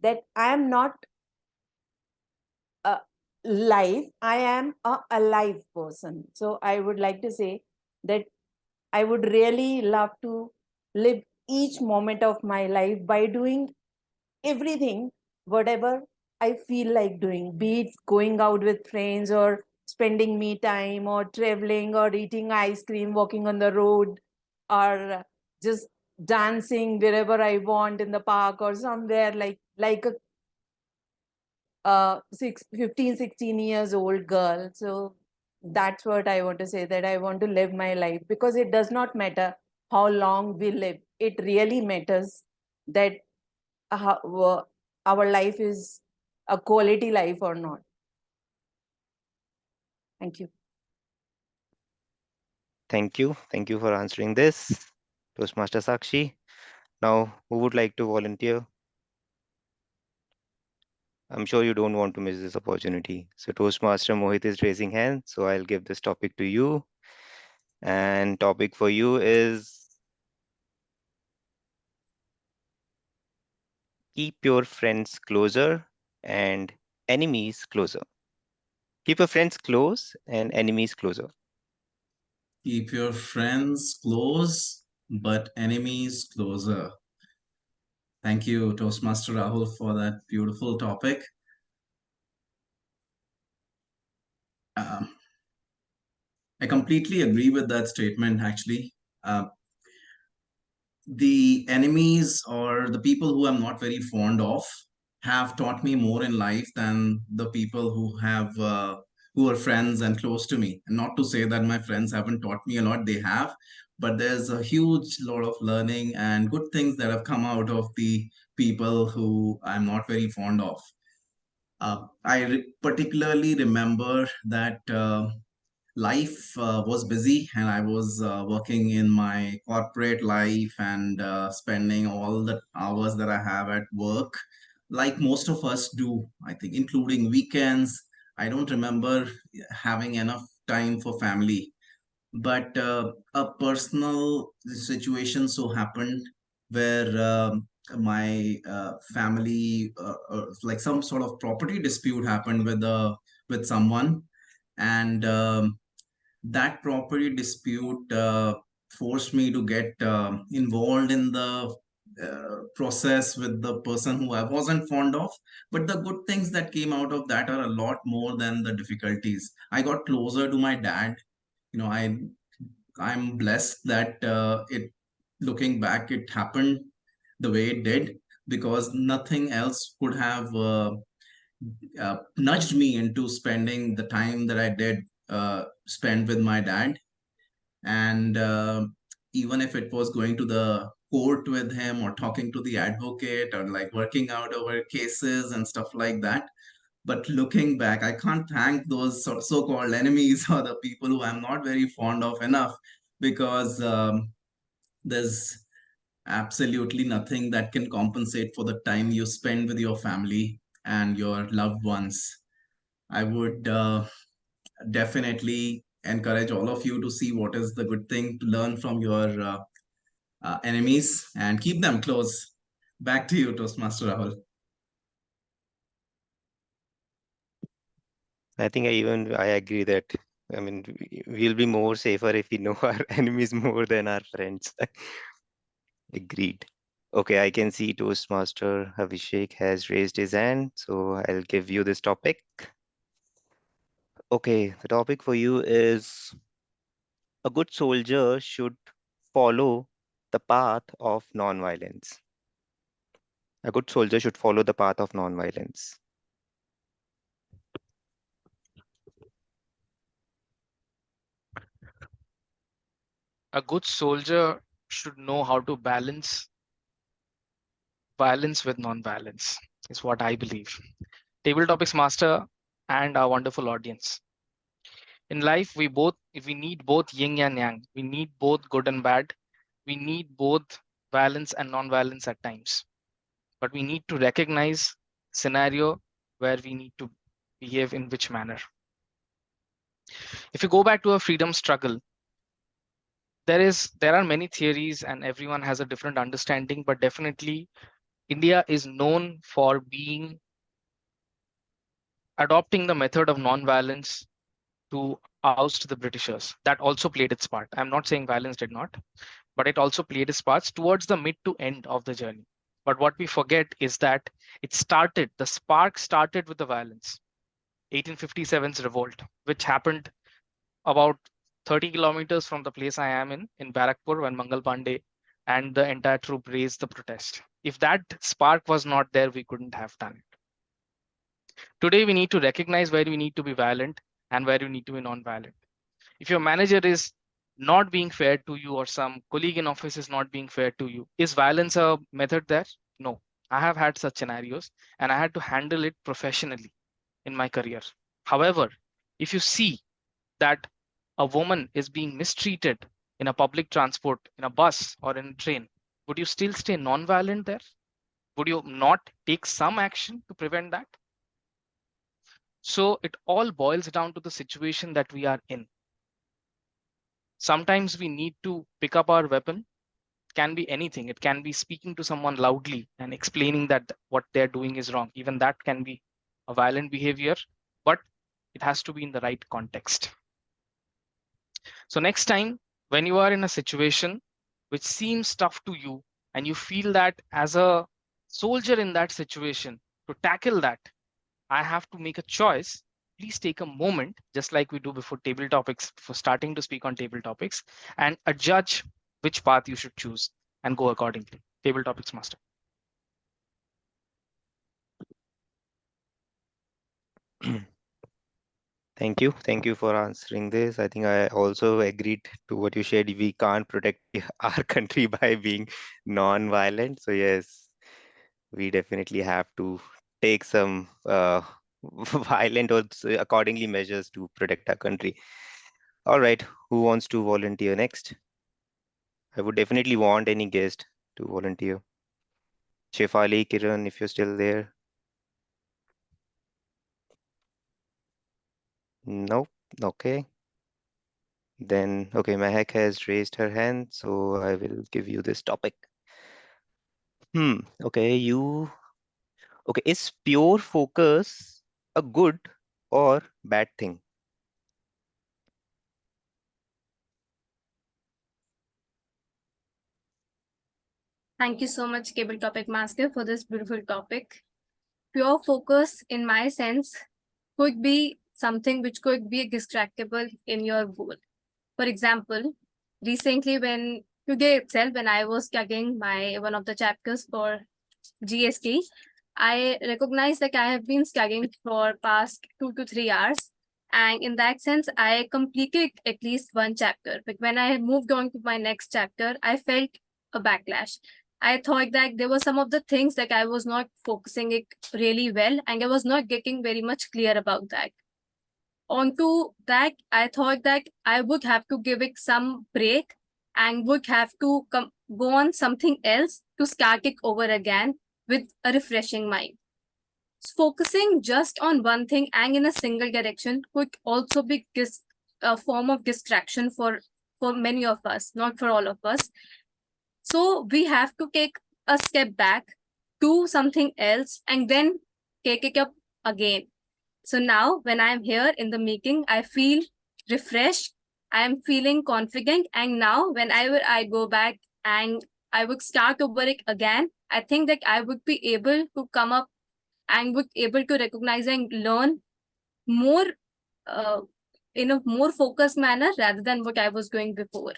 that I am not a life, I am a alive person. So I would like to say that I would really love to live each moment of my life by doing everything, whatever I feel like doing, be it going out with friends or spending me time or traveling or eating ice cream, walking on the road, or just dancing wherever I want in the park or somewhere like a 15, 16 years old girl. So that's what I want to say, that I want to live my life because it does not matter how long we live. It really matters that our life is a quality life or not. Thank you. Thank you. Thank you for answering this. Toastmaster Sakshi. Now, who would like to volunteer? I'm sure you don't want to miss this opportunity. So Toastmaster Mohit is raising hand, so I'll give this topic to you. And topic for you is keep your friends closer and enemies closer. Keep your friends close and enemies closer. Keep your friends close, but enemies closer. Thank you, Toastmaster Rahul, for that beautiful topic. Um, I completely agree with that statement, actually. Uh, the enemies or the people who I'm not very fond of have taught me more in life than the people who are friends and close to me. And not to say that my friends haven't taught me a lot, they have, but there's a huge lot of learning and good things that have come out of the people who I'm not very fond of. Particularly remember that life was busy and I was working in my corporate life and spending all the hours that I have at work, like most of us do, I think, including weekends. I don't remember having enough time for family. But a personal situation so happened where my family, like some sort of property dispute happened with someone, and that property dispute forced me to get involved in the process with the person who I wasn't fond of. But the good things that came out of that are a lot more than the difficulties. I got closer to my dad. You know, I'm blessed that it looking back it happened the way it did, because nothing else could have nudged me into spending the time that I did spend with my dad. And even if it was going to the court with him or talking to the advocate or like working out over cases and stuff like that. But looking back, I can't thank those so-called enemies or the people who I'm not very fond of enough, because there's absolutely nothing that can compensate for the time you spend with your family and your loved ones. I would definitely encourage all of you to see what is the good thing to learn from your enemies and keep them close. Back to you, Toastmaster Rahul. I think I agree that, I mean, we'll be more safer if we know our enemies more than our friends. Agreed. Okay, I can see Toastmaster Abhishek has raised his hand, so I'll give you this topic. Okay, the topic for you is a good soldier should follow the path of non-violence. A good soldier should follow the path of non-violence. A good soldier should know how to balance violence with non-violence, is what I believe. Table topics master and our wonderful audience. In life, we need both yin and yang. We need both good and bad. We need both violence and non-violence at times. But we need to recognize scenario where we need to behave in which manner. If you go back to a freedom struggle, there are many theories and everyone has a different understanding, but definitely India is known for adopting the method of non-violence to oust the Britishers. That also played its part. I'm not saying violence did not, but it also played its parts towards the mid to end of the journey. But what we forget is that the spark started with the violence. 1857's revolt, which happened about 30 kilometers from the place I am in Barakpur, when Mangal Pandey and the entire troop raised the protest. If that spark was not there, we couldn't have done it. Today, we need to recognize where we need to be violent and where we need to be non-violent. If your manager is not being fair to you or some colleague in office is not being fair to you, is violence a method there? No. I have had such scenarios and I had to handle it professionally in my career. However, if you see that a woman is being mistreated in a public transport, in a bus or in a train, would you still stay non-violent there? Would you not take some action to prevent that? So it all boils down to the situation that we are in. Sometimes we need to pick up our weapon. It can be anything. It can be speaking to someone loudly and explaining that what they're doing is wrong. Even that can be a violent behavior, but it has to be in the right context. So next time when you are in a situation which seems tough to you and you feel that as a soldier in that situation to tackle that, I have to make a choice. Please take a moment, just like we do before table topics, for starting to speak on table topics, and adjudge which path you should choose and go accordingly. Table topics master. Thank you. Thank you for answering this. I think I also agreed to what you said. We can't protect our country by being non-violent. So yes, we definitely have to take some violent or accordingly measures to protect our country. All right, who wants to volunteer next? I would definitely want any guest to volunteer. Shefali, Kiran, if you're still there. Nope. Okay. Then, okay, Mehak has raised her hand, so I will give you this topic. Okay, okay, is pure focus a good or bad thing? Thank you so much, Cable Topic Master, for this beautiful topic. Pure focus, in my sense, could be something which could be distractible in your goal. For example, recently today itself, when I was studying one of the chapters for GST, I recognized that I have been studying for past 2 to 3 hours. And in that sense, I completed at least one chapter. But when I moved on to my next chapter, I felt a backlash. I thought that there were some of the things that I was not focusing it really well, and I was not getting very much clear about that. Onto that, I thought that I would have to give it some break and would have to go on something else to start it over again with a refreshing mind. Focusing just on one thing and in a single direction could also be a form of distraction for many of us, not for all of us. So we have to take a step back, do something else, and then take it up again. So now when I'm here in the meeting, I feel refreshed. I am feeling confident. And now whenever I go back and I would start over it again, I think that I would be able to come up and would able to recognize and learn more in a more focused manner rather than what I was doing before.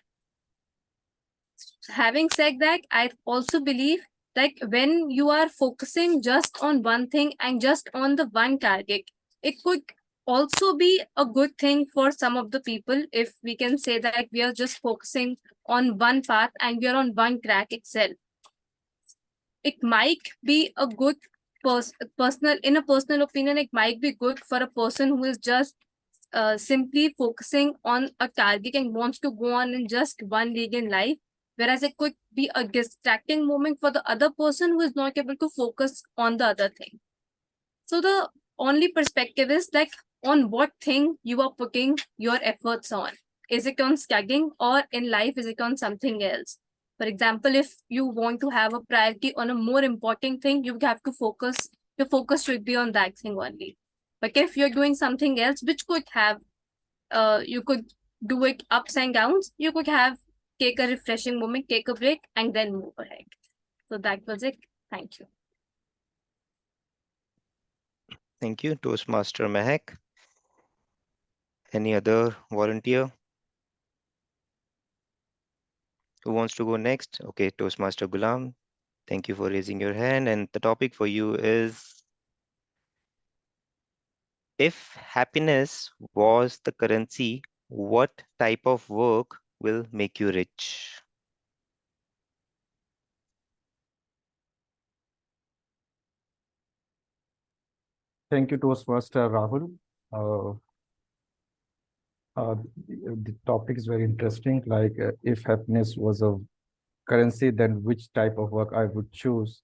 Having said that, I also believe that when you are focusing just on one thing and just on the one target, it could also be a good thing for some of the people if we can say that we are just focusing on one path and we are on one track itself. It might be a good in a personal opinion, it might be good for a person who is just simply focusing on a target and wants to go on in just one league in life, whereas it could be a distracting moment for the other person who is not able to focus on the other thing. So the only perspective is like on what thing you are putting your efforts on. Is it on studying, or in life, is it on something else? For example, if you want to have a priority on a more important thing, you have to focus, your focus should be on that thing only. But if you're doing something else, which could have, you could do it ups and downs, you could have take a refreshing moment, take a break, and then move ahead. So that was it. Thank you. Thank you, Toastmaster Mehak. Any other volunteer who wants to go next? Okay, Toastmaster Gulam, thank you for raising your hand. And the topic for you is, if happiness was the currency, what type of work will make you rich? Thank you, Toastmaster Rahul. Uh, the topic is very interesting. Like, if happiness was a currency, then which type of work I would choose?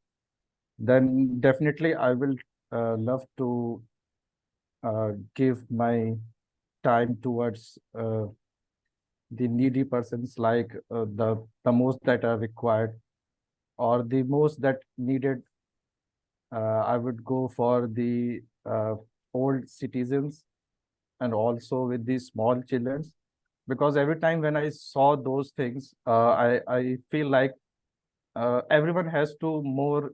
Then definitely I will love to give my time towards the needy persons, like the most that are required or the most that needed. I would go for the old citizens and also with the small children, because every time when I saw those things, I feel like everyone has to more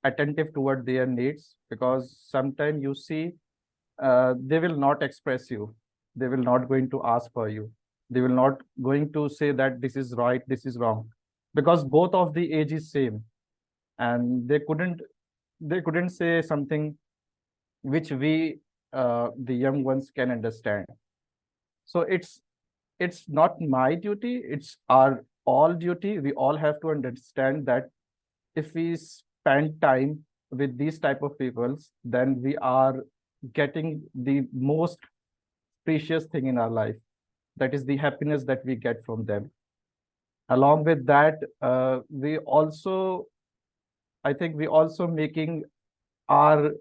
attentive toward their needs, because sometimes you see they will not express you, they will not going to ask for you, they will not going to say that this is right, this is wrong, because both of the age is same, and they couldn't say something which we the young ones can understand. So it's not my duty, it's our all duty. We all have to understand that if we spend time with these type of peoples, then we are getting the most precious thing in our life, that is the happiness that we get from them. Along with that, we also, I think we also making our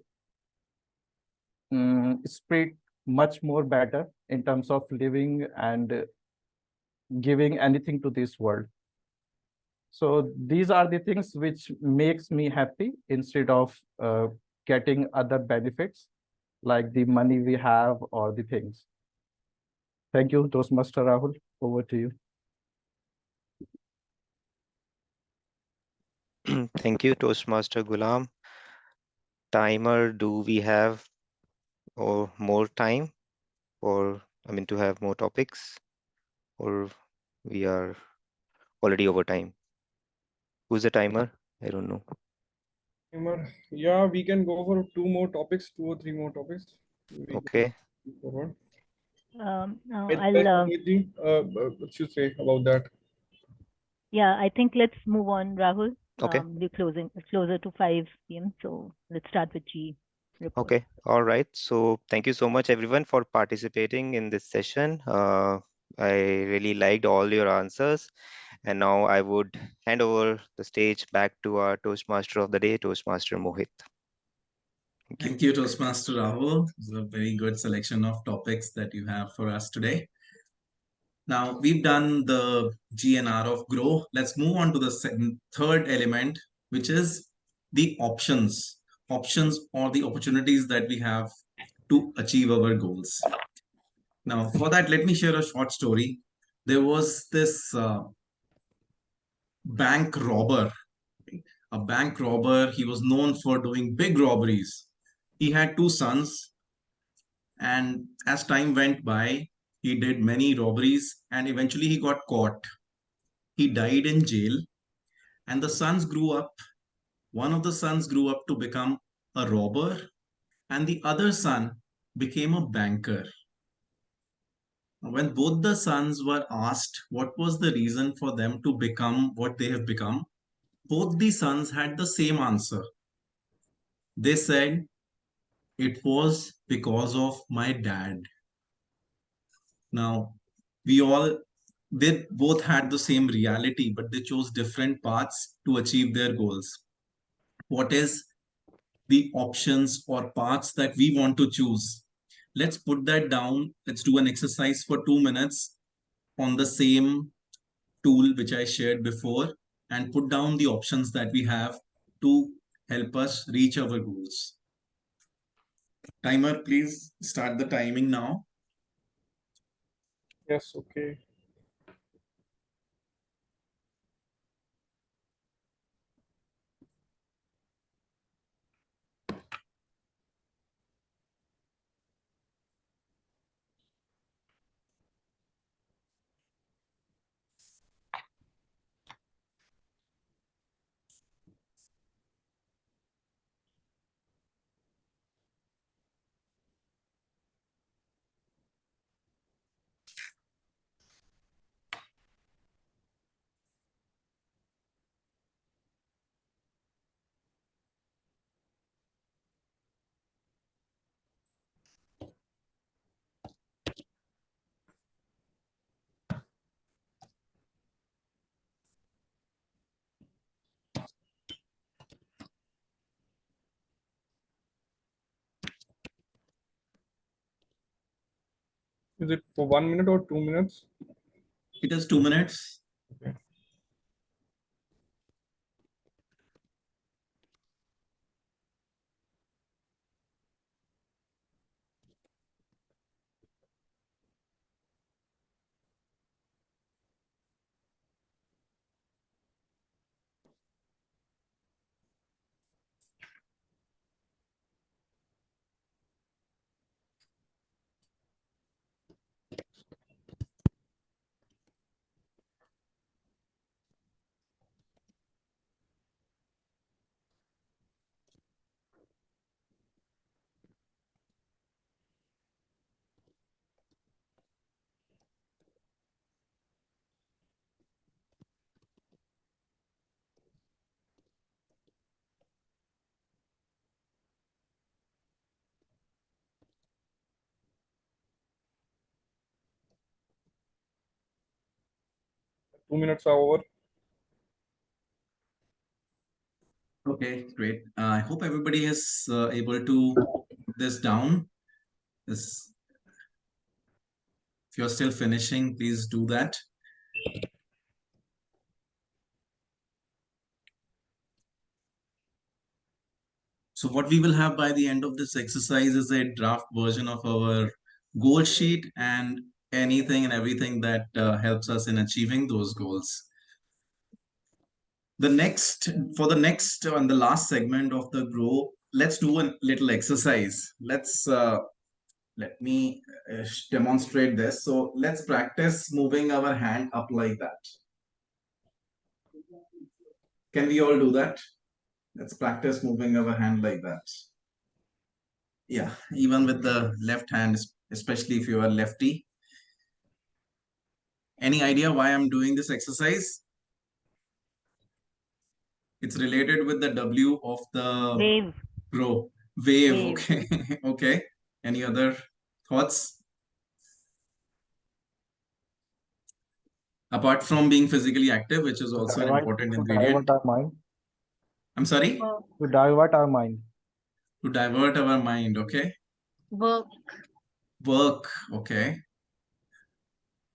spirit much more better in terms of living and giving anything to this world. So these are the things which makes me happy instead of getting other benefits like the money we have or the things. Thank you, Toastmaster Rahul. Over to you. Thank you, Toastmaster Gulam. Timer, do we have or more time to have more topics, or we are already over time? Who's the timer? I don't know. Yeah, we can go for two more topics, 2 or 3 more topics. We Okay. can go forward. I'll What you say about that? yeah, I think let's move on, Rahul. Okay. We're closer to 5 p.m. So let's start with G report. Okay. All right. So thank you so much, everyone, for participating in this session. I really liked all your answers. And now I would hand over the stage back to our Toastmaster of the day, Toastmaster Mohit. Thank you. Thank you, Toastmaster Rahul. It's a very good selection of topics that you have for us today. Now, we've done the GNR of grow. Let's move on to the third element, which is the options. Options or the opportunities that we have to achieve our goals. Now, for that, let me share a short story. There was this bank robber. A bank robber, he was known for doing big robberies. He had two sons, and as time went by, he did many robberies and eventually he got caught. He died in jail, and the sons grew up. One of the sons grew up to become a robber, and the other son became a banker. When both the sons were asked what was the reason for them to become what they have become, both the sons had the same answer. They said, it was because of my dad. Now, we all, they both had the same reality, but they chose different paths to achieve their goals. What is the options or paths that we want to choose? Let's put that down. Let's do an exercise for 2 minutes on the same tool which I shared before and put down the options that we have to help us reach our goals. Timer, please start the timing now. Yes, okay. Is it for 1 minute or 2 minutes? It is 2 minutes. Okay. Two minutes are over. Okay, great. I hope everybody is able to put this down. This, if you're still finishing, please do that. So what we will have by the end of this exercise is a draft version of our goal sheet and anything and everything that helps us in achieving those goals. For the next and the last segment of the grow, let's do a little exercise. Let me demonstrate this. So let's practice moving our hand up like that. Can we all do that? Let's practice moving our hand like that. Yeah, even with the left hand, especially if you are lefty. Any idea why I'm doing this exercise? It's related with the W of the Wave. grow. Wave, Wave. okay. Okay. Any other thoughts? Apart from being physically active, which is also an important ingredient. Divert our mind. I'm sorry? To divert our mind. To divert our mind, okay. Work. Work, okay.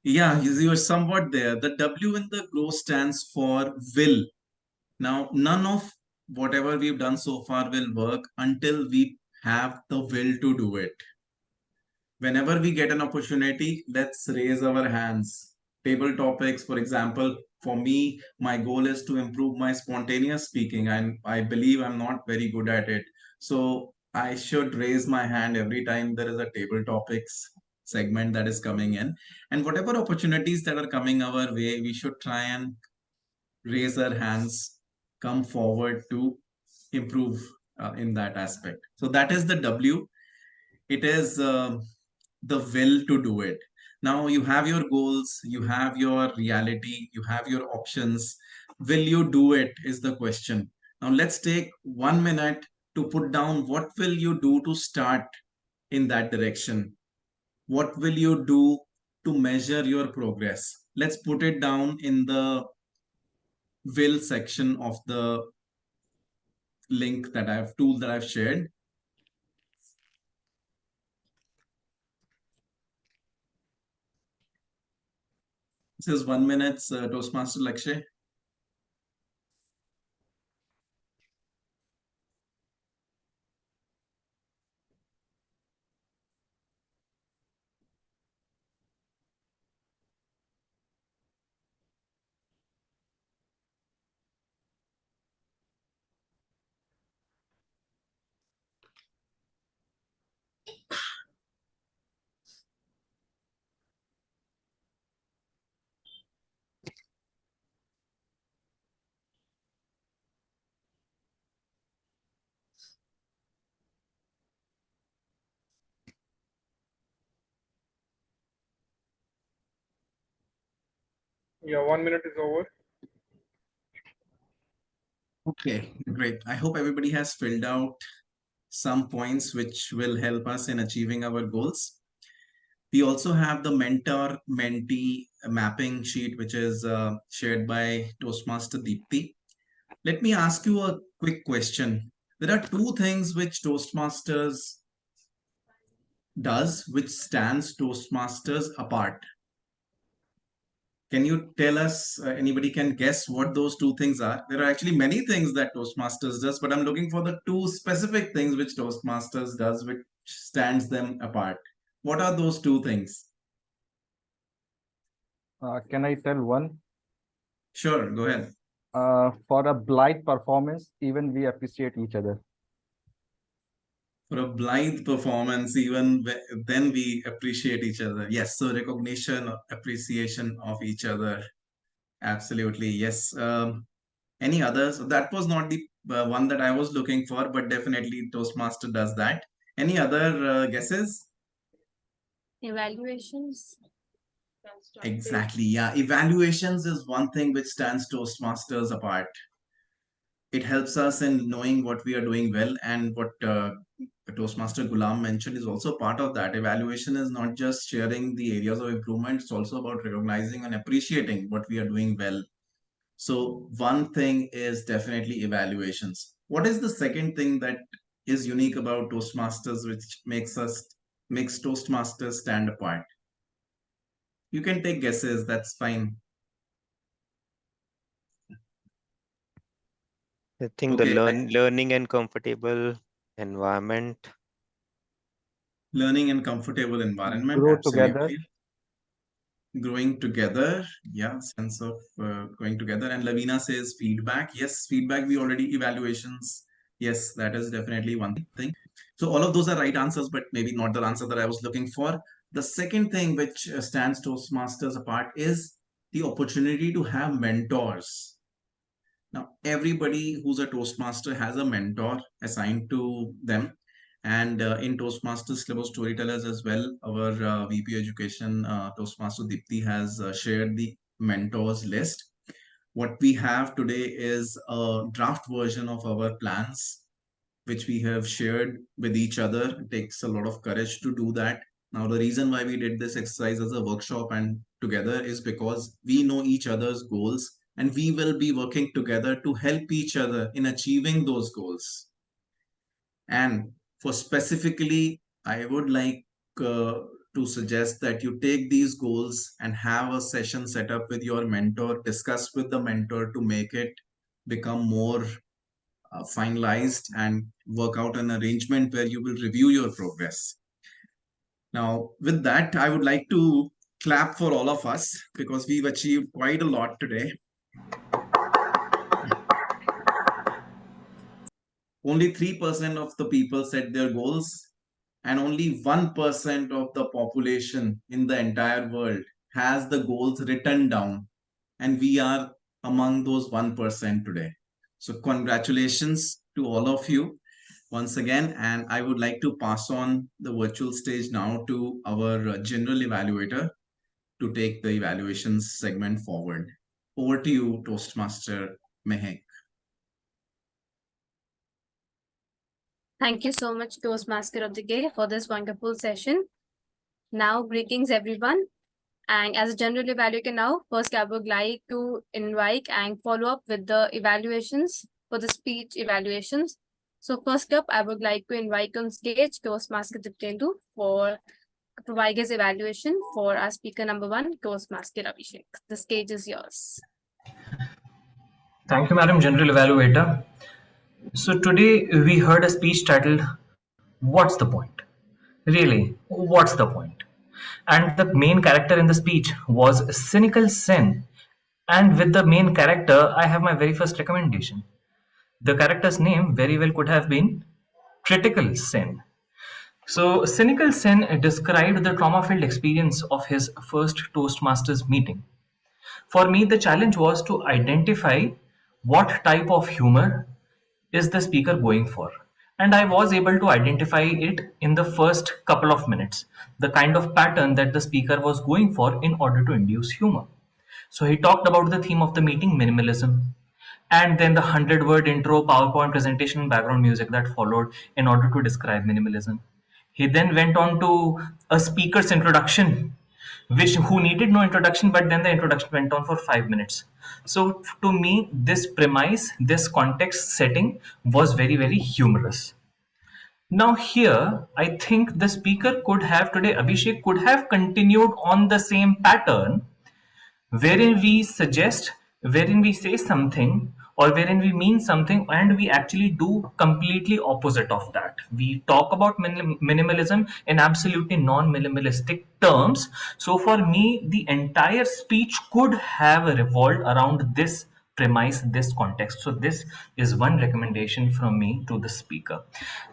Yeah, you are somewhat there. The W in the grow stands for will. Now, none of whatever we've done so far will work until we have the will to do it. Whenever we get an opportunity, let's raise our hands. Table topics, for example, for me, my goal is to improve my spontaneous speaking, and I believe I'm not very good at it. So I should raise my hand every time there is a table topics segment that is coming in. And whatever opportunities that are coming our way, we should try and raise our hands, come forward to improve in that aspect. So that is the W. It is the will to do it. Now you have your goals, you have your reality, you have your options. Will you do it is the question. Now let's take 1 minute to put down what will you do to start in that direction. What will you do to measure your progress? Let's put it down in the will section of the link that tool that I've shared. This is 1 minute Toastmaster lecture. Yeah, 1 minute is over. Okay, great. I hope everybody has filled out some points which will help us in achieving our goals. We also have the mentor-mentee mapping sheet, which is shared by Toastmaster Deepti. Let me ask you a quick question. There are two things which Toastmasters does which stands Toastmasters apart? Can you tell us, anybody can guess what those two things are? There are actually many things that Toastmasters does, but I'm looking for the two specific things which Toastmasters does which stands them apart. What are those two things? Can I tell one? Sure, go ahead. For a blind performance, even we appreciate each other. For a blithe performance, even then we appreciate each other. Yes, so recognition, appreciation of each other. Absolutely, yes. Any others? That was not the one that I was looking for, but definitely Toastmaster does that. Any other guesses? Evaluations. Exactly, yeah. Evaluations is one thing which stands Toastmasters apart. It helps us in knowing what we are doing well, and what Toastmaster Gulam mentioned is also part of that. Evaluation is not just sharing the areas of improvement, it's also about recognizing and appreciating what we are doing well. So one thing is definitely evaluations. What is the second thing that is unique about Toastmasters which makes Toastmasters stand apart? You can take guesses, that's fine. I think the Okay, learning and comfortable environment. learning and comfortable environment, Grow together. absolutely. Growing together, yeah, sense of going together. And Lavina says feedback. Yes, feedback, we already evaluations. Yes, that is definitely one thing. So all of those are right answers, but maybe not the answer that I was looking for. The second thing which stands Toastmasters apart is the opportunity to have mentors. Now, everybody who's a Toastmaster has a mentor assigned to them. And in Toastmasters Syllabus Storytellers as well, our VP Education, Toastmaster Dipti, has shared the mentors list. What we have today is a draft version of our plans, which we have shared with each other. It takes a lot of courage to do that. Now, the reason why we did this exercise as a workshop and together is because we know each other's goals, and we will be working together to help each other in achieving those goals. And for specifically, I would like to suggest that you take these goals and have a session set up with your mentor, discuss with the mentor to make it become more finalized, and work out an arrangement where you will review your progress. Now, with that, I would like to clap for all of us because we've achieved quite a lot today. Only 3% of the people set their goals, and only 1% of the population in the entire world has the goals written down. And we are among those 1% today. So, congratulations to all of you once again. And I would like to pass on the virtual stage now to our general evaluator to take the evaluations segment forward. Over to you, Toastmaster Mehek. Thank you so much, Toastmaster of the Day, for this wonderful session. Now, greetings, everyone. And as a general evaluator now, first I would like to invite and follow up with the evaluations for the speech evaluations. So first up, I would like to invite on stage Toastmaster Diptendu for provide his evaluation for our speaker number one, Toastmaster Abhishek. The stage is yours. Thank you, Madam General Evaluator. So today we heard a speech titled, "What's the point?" Really, what's the point? And the main character in the speech was Cynical Sin. And with the main character, I have my very first recommendation. The character's name very well could have been Critical Sin. So, Cynical Sin described the trauma filled experience of his first Toastmasters meeting. For me, the challenge was to identify what type of humor is the speaker going for. And I was able to identify it in the first couple of minutes, the kind of pattern that the speaker was going for in order to induce humor. So he talked about the theme of the meeting, minimalism, and then the 100-word intro, PowerPoint presentation, and background music that followed in order to describe minimalism. He then went on to a speaker's introduction, who needed no introduction, but then the introduction went on for 5 minutes. So to me, this premise, this context setting was very, very humorous. Now here, I think the speaker could have today, Abhishek could have continued on the same pattern wherein we suggest, wherein we say something or wherein we mean something and we actually do completely opposite of that. We talk about minimalism in absolutely non-minimalistic terms. So for me, the entire speech could have revolved around this premise, this context. So this is one recommendation from me to the speaker.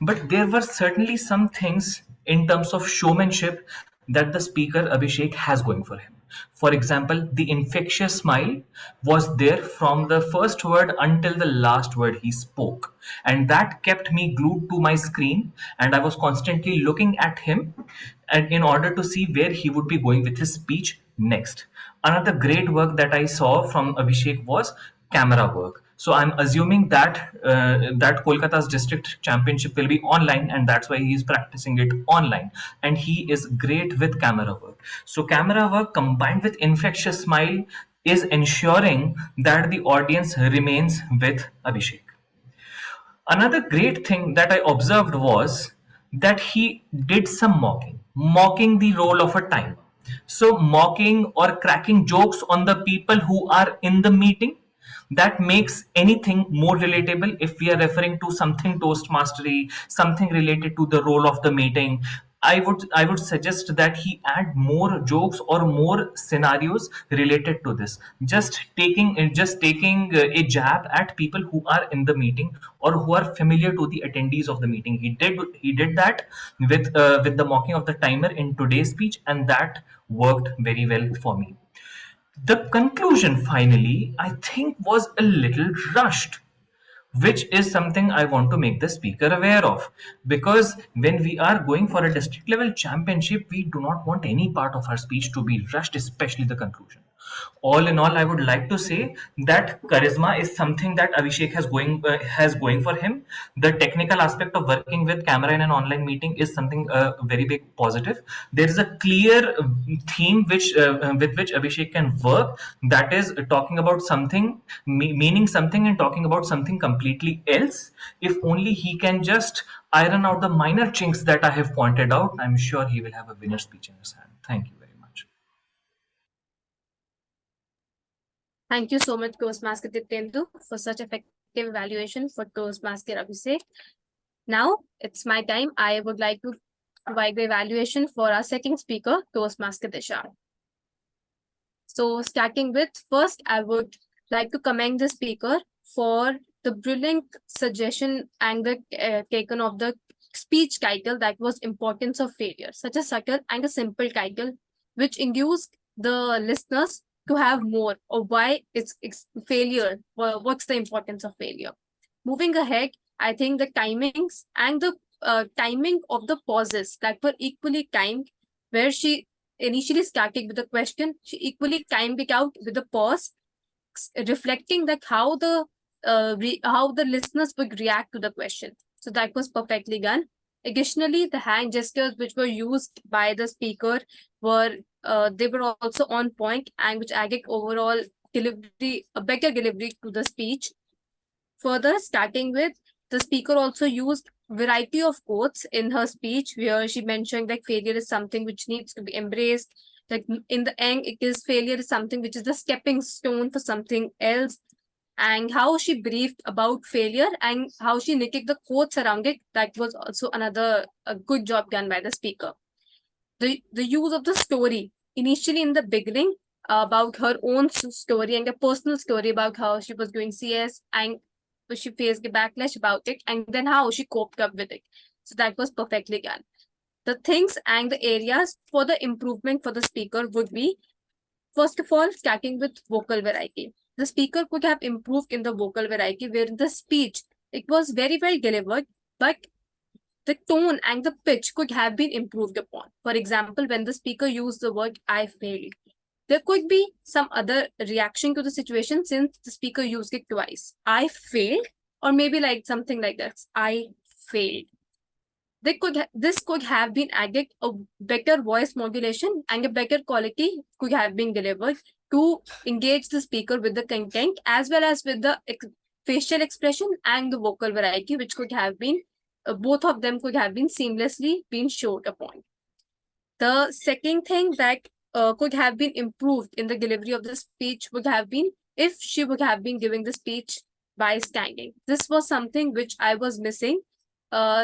But there were certainly some things in terms of showmanship that the speaker Abhishek has going for him. For example, the infectious smile was there from the first word until the last word he spoke. And that kept me glued to my screen, and I was constantly looking at him and in order to see where he would be going with his speech next. Another great work that I saw from Abhishek was camera work. So I'm assuming that that Kolkata's district championship will be online, and that's why he's practicing it online. And he is great with camera work. So camera work combined with infectious smile is ensuring that the audience remains with Abhishek. Another great thing that I observed was that he did some mocking the role of a timer. So, mocking or cracking jokes on the people who are in the meeting, that makes anything more relatable. If we are referring to something Toastmastery, something related to the role of the meeting, I would suggest that he add more jokes or more scenarios related to this. Just taking a jab at people who are in the meeting or who are familiar to the attendees of the meeting. He did that with the mocking of the timer in today's speech, and that worked very well for me. The conclusion, finally, I think was a little rushed, which is something I want to make the speaker aware of. Because when we are going for a district level championship, we do not want any part of our speech to be rushed, especially the conclusion. All in all, I would like to say that charisma is something that Abhishek has going for him. The technical aspect of working with camera in an online meeting is something very big positive. There is a clear theme with which Abhishek can work. That is talking about something, meaning something, and talking about something completely else. If only he can just iron out the minor chinks that I have pointed out, I'm sure he will have a winner speech in his hand. Thank you very much. Thank you so much, Toastmaster Titendu, for such effective evaluation for Toastmaster Abhishek. Now it's my time. I would like to provide the evaluation for our second speaker, Toastmaster Dishar. So starting with, first, I would like to commend the speaker for the brilliant suggestion and the taken of the speech title that was Importance of Failure, such a subtle and a simple title, which induced the listeners to have more of why it's failure, what's the importance of failure. Moving ahead, I think the timings and the timing of the pauses that were equally timed, where she initially started with a question, she equally timed it out with a pause, reflecting that how the listeners would react to the question. So that was perfectly done. Additionally, the hand gestures which were used by the speaker were they were also on point, and which added overall delivery, a better delivery to the speech. Further, starting with, the speaker also used variety of quotes in her speech, where she mentioned that failure is something which needs to be embraced. Like in the end, it is failure is something which is the stepping stone for something else. And how she briefed about failure and how she knitted the quotes around it, that was also another a good job done by the speaker. The use of the story initially in the beginning about her own story and a personal story about how she was doing CS and she faced a backlash about it, and then how she coped up with it. So that was perfectly done. The things and the areas for the improvement for the speaker would be, first of all, starting with vocal variety. The speaker could have improved in the vocal variety, where in the speech, it was very well delivered, but the tone and the pitch could have been improved upon. For example, when the speaker used the word "I failed," there could be some other reaction to the situation since the speaker used it twice. I failed, or maybe like something like that. I failed. This could have been added a better voice modulation and a better quality could have been delivered to engage the speaker with the content as well as with the facial expression and the vocal variety, which could have been both of them could have been seamlessly been showed upon. The second thing that could have been improved in the delivery of the speech would have been if she would have been giving the speech by standing. This was something which I was missing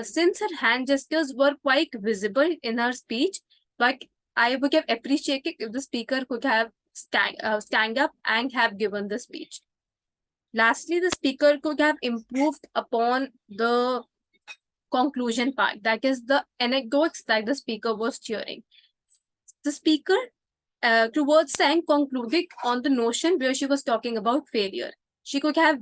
since her hand gestures were quite visible in her speech, but I would have appreciated if the speaker could have stand up and have given the speech. Lastly, the speaker could have improved upon the conclusion part, that is the anecdotes that the speaker was sharing. The speaker towards the end concluded on the notion where she was talking about failure. She could have,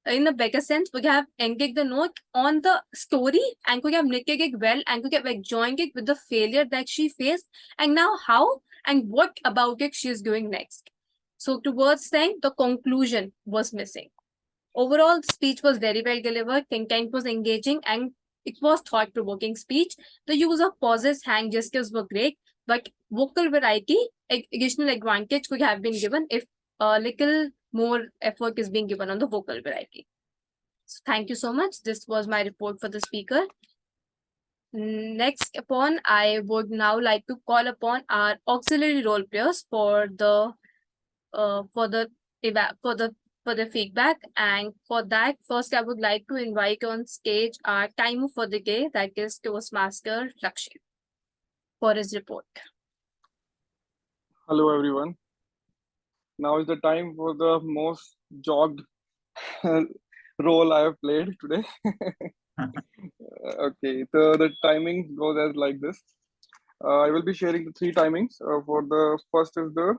in a better sense, would have ended the note on the story and could have knitted it well and could have joined it with the failure that she faced and now how and what about it she is doing next. So towards the end, the conclusion was missing. Overall, the speech was very well delivered, content was engaging, and it was thought-provoking speech. The use of pauses, hand gestures were great, but vocal variety, additional advantage could have been given if a little more effort is being given on the vocal variety. So thank you so much. This was my report for the speaker. Next upon, I would now like to call upon our auxiliary role players for the feedback. And for that, first I would like to invite on stage our timer for the day, that is Toastmaster Lakshya, for his report. Hello, everyone. Now is the time for the most jogged role I have played today. Okay, so the timing goes as like this. I will be sharing the 3 timings. For the first is the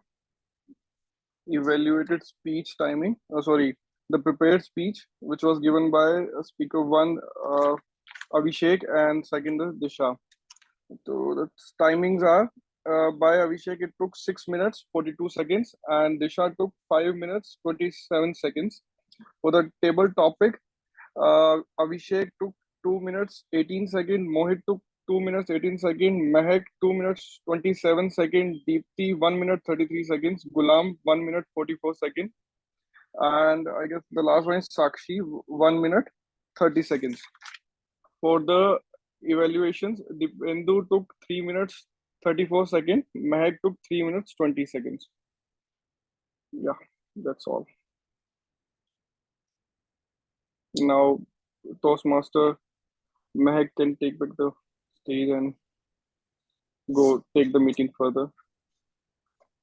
evaluated speech timing. The prepared speech, which was given by speaker 1, Abhishek, and second is Disha. So the timings are, by Abhishek it took 6 minutes 42 seconds and Disha took 5 minutes 27 seconds. For the table topic, Abhishek took 2 minutes 18 seconds, Mohit took 2 minutes 18 seconds, Mehak 2 minutes 27 seconds, Deepthi 1 minute 33 seconds, Gulam 1 minute 44 seconds, and I guess the last one is Sakshi 1 minute 30 seconds. For the evaluations, Bindu took 3 minutes 34 seconds, Mehak took 3 minutes 20 seconds. Yeah, that's all. Now Toastmaster Mehak can take back the stage and go take the meeting further.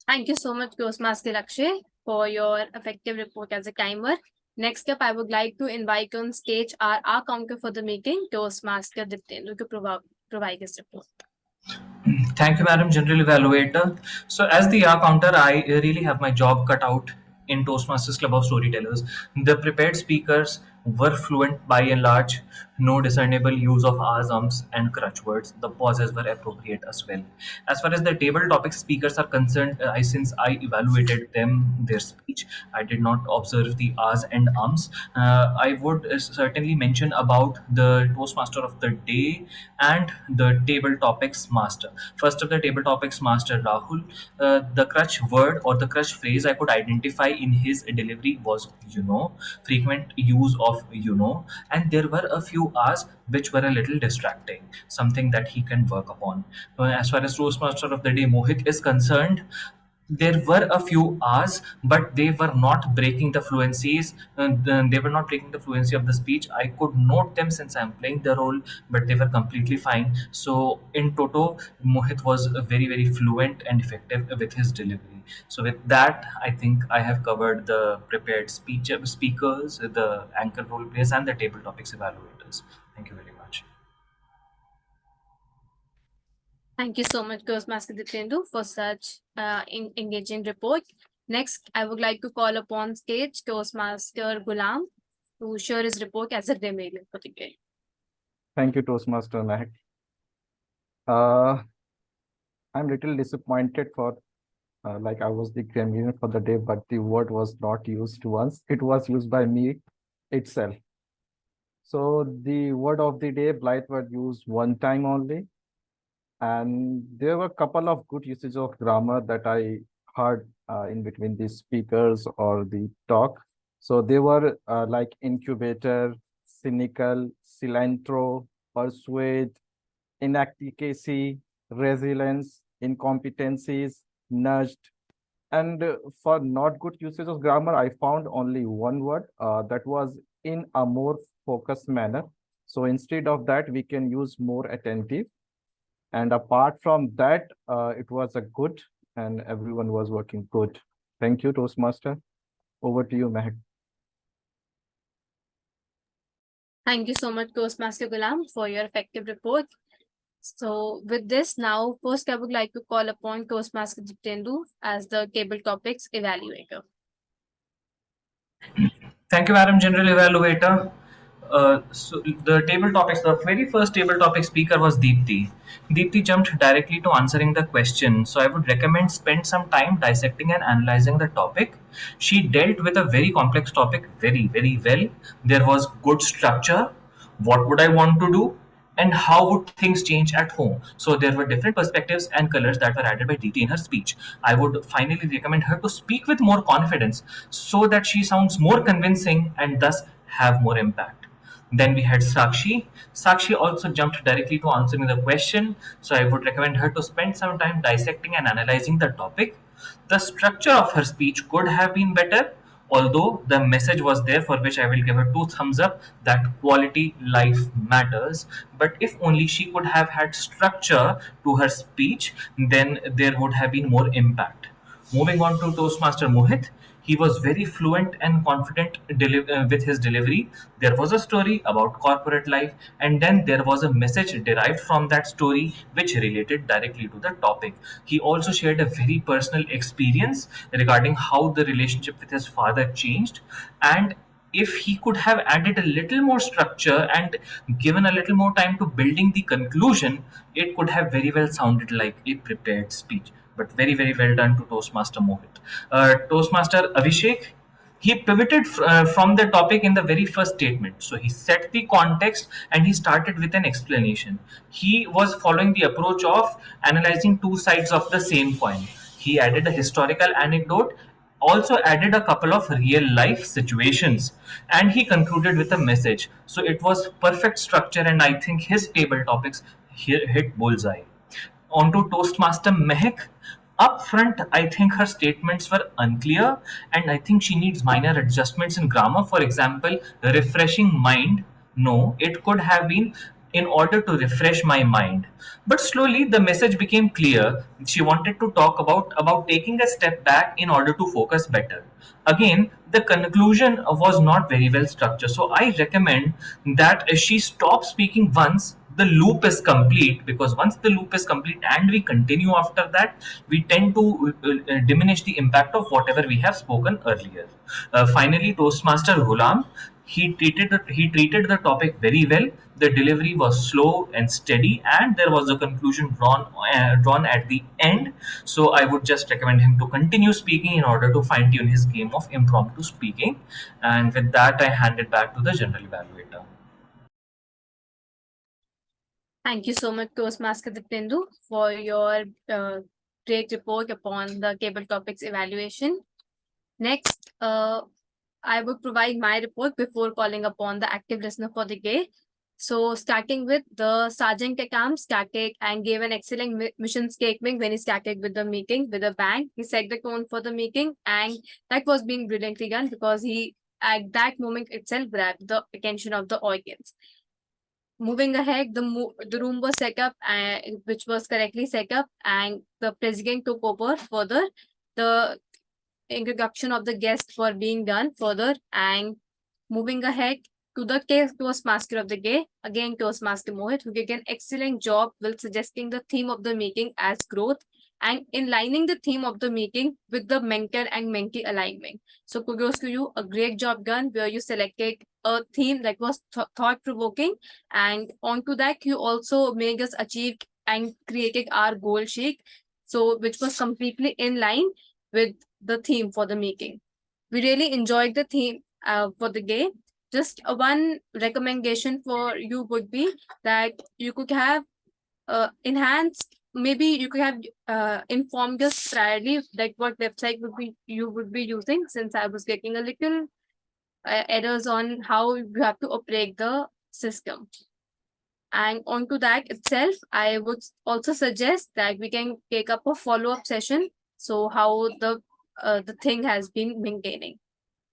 Thank you so much, Toastmaster Lakshya, for your effective report as a timer. Next up, I would like to invite on stage our counter for the meeting, Toastmaster Diptendra, to provide his report. Thank you, Madam General Evaluator. So, as the R counter, I really have my job cut out in Toastmasters Club of Storytellers. The prepared speakers were fluent by and large, no discernible use of R's, ums, and crutch words. The pauses were appropriate as well. As far as the table topic speakers are concerned, since I evaluated their speech, I did not observe the R's and ums. I would certainly mention about the Toastmaster of the day and the table topics master. First of the table topics master, Rahul, the crutch word or the crutch phrase I could identify in his delivery was frequent use of and there were a few R's which were a little distracting, something that he can work upon. As far as Toastmaster of the day Mohit is concerned, there were a few R's, but they were not breaking the fluencies. They were not breaking the fluency of the speech. I could note them since I'm playing the role, but they were completely fine. So in toto, Mohit was very, very fluent and effective with his delivery. So with that, I think I have covered the prepared speakers, the anchor role players, and the table topics evaluators. Thank you very much. Thank you so much, Toastmaster Diptendra, for such engaging report. Next, I would like to call upon stage Toastmaster Gulam to share his report as a remaining for the day. Thank you, Toastmaster Mehak. I'm little disappointed for like I was the grammarian for the day, but the word was not used once. It was used by me itself. So the word of the day, blight, word used one time only. And there were a couple of good uses of grammar that I heard in between the speakers or the talk. So they were like incubator, cynical, cilantro, persuade, inefficacy, resilience, incompetencies, nudged. And for not good usage of grammar, I found only one word that was in a more focused manner. So instead of that, we can use more attentive. And apart from that, it was a good and everyone was working good. Thank you, Toastmaster. Over to you, Mehak. Thank you so much, Toastmaster Gulam, for your effective report. So with this, now first I would like to call upon Toastmaster Jitendu as the table topics evaluator. Thank you, Madam General Evaluator. So the table topics, the very first table topic speaker was Deepthi. Deepthi jumped directly to answering the question. So I would recommend spend some time dissecting and analyzing the topic. She dealt with a very complex topic very, very well. There was good structure. What would I want to do? And how would things change at home? So there were different perspectives and colors that were added by Deepthi in her speech. I would finally recommend her to speak with more confidence so that she sounds more convincing and thus have more impact. Then we had Sakshi. Sakshi also jumped directly to answering the question, so I would recommend her to spend some time dissecting and analyzing the topic. The structure of her speech could have been better, although the message was there, for which I will give her 2 thumbs up, that quality life matters. But if only she could have had structure to her speech, then there would have been more impact. Moving on to Toastmaster Mohit, he was very fluent and confident with his delivery. There was a story about corporate life, and then there was a message derived from that story which related directly to the topic. He also shared a very personal experience regarding how the relationship with his father changed, and if he could have added a little more structure and given a little more time to building the conclusion, it could have very well sounded like a prepared speech. But very, very well done to Toastmaster Mohit. Toastmaster Abhishek, he pivoted from the topic in the very first statement. So he set the context and he started with an explanation. He was following the approach of analyzing 2 sides of the same coin. He added a historical anecdote, also added a couple of real life situations, and he concluded with a message. So it was perfect structure, and I think his table topics hit bullseye. Onto Toastmaster Mehak. Up front, I think her statements were unclear, and I think she needs minor adjustments in grammar. For example, refreshing mind. No, it could have been in order to refresh my mind. But slowly the message became clear. She wanted to talk about taking a step back in order to focus better. Again, the conclusion was not very well structured. So I recommend that she stop speaking once the loop is complete, because once the loop is complete and we continue after that, we tend to diminish the impact of whatever we have spoken earlier. Finally, Toastmaster Ghulam, he treated the topic very well. The delivery was slow and steady, and there was a conclusion drawn at the end. So I would just recommend him to continue speaking in order to fine tune his game of impromptu speaking. And with that, I hand it back to the general evaluator. Thank you so much, Toastmaster Diptendu, for your great report upon the table topics evaluation. Next, I will provide my report before calling upon the active listener for the day. So starting with the Sergeant Tekam started and gave an excellent mission statement when he started with the meeting with a bang. He set the tone for the meeting, and that was being brilliantly done because he at that moment itself grabbed the attention of the audience. Moving ahead, the room was set up, which was correctly set up, and the president took over further. The introduction of the guests were being done further, and moving ahead to the Toastmaster of the day, again Toastmaster Mohit, who did an excellent job with suggesting the theme of the meeting as growth and in lining the theme of the meeting with the mentor and mentee alignment. So kudos to you, a great job done where you selected a theme that was thought-provoking, and onto that you also made us achieve and created our goal sheet, so which was completely in line with the theme for the meeting. We really enjoyed the theme for the day. Just one recommendation for you would be that you could have enhanced, maybe you could have informed us priorly that what website you would be using, since I was getting a little errors on how you have to operate the system. And onto that itself, I would also suggest that we can take up a follow-up session. So how the thing has been maintaining.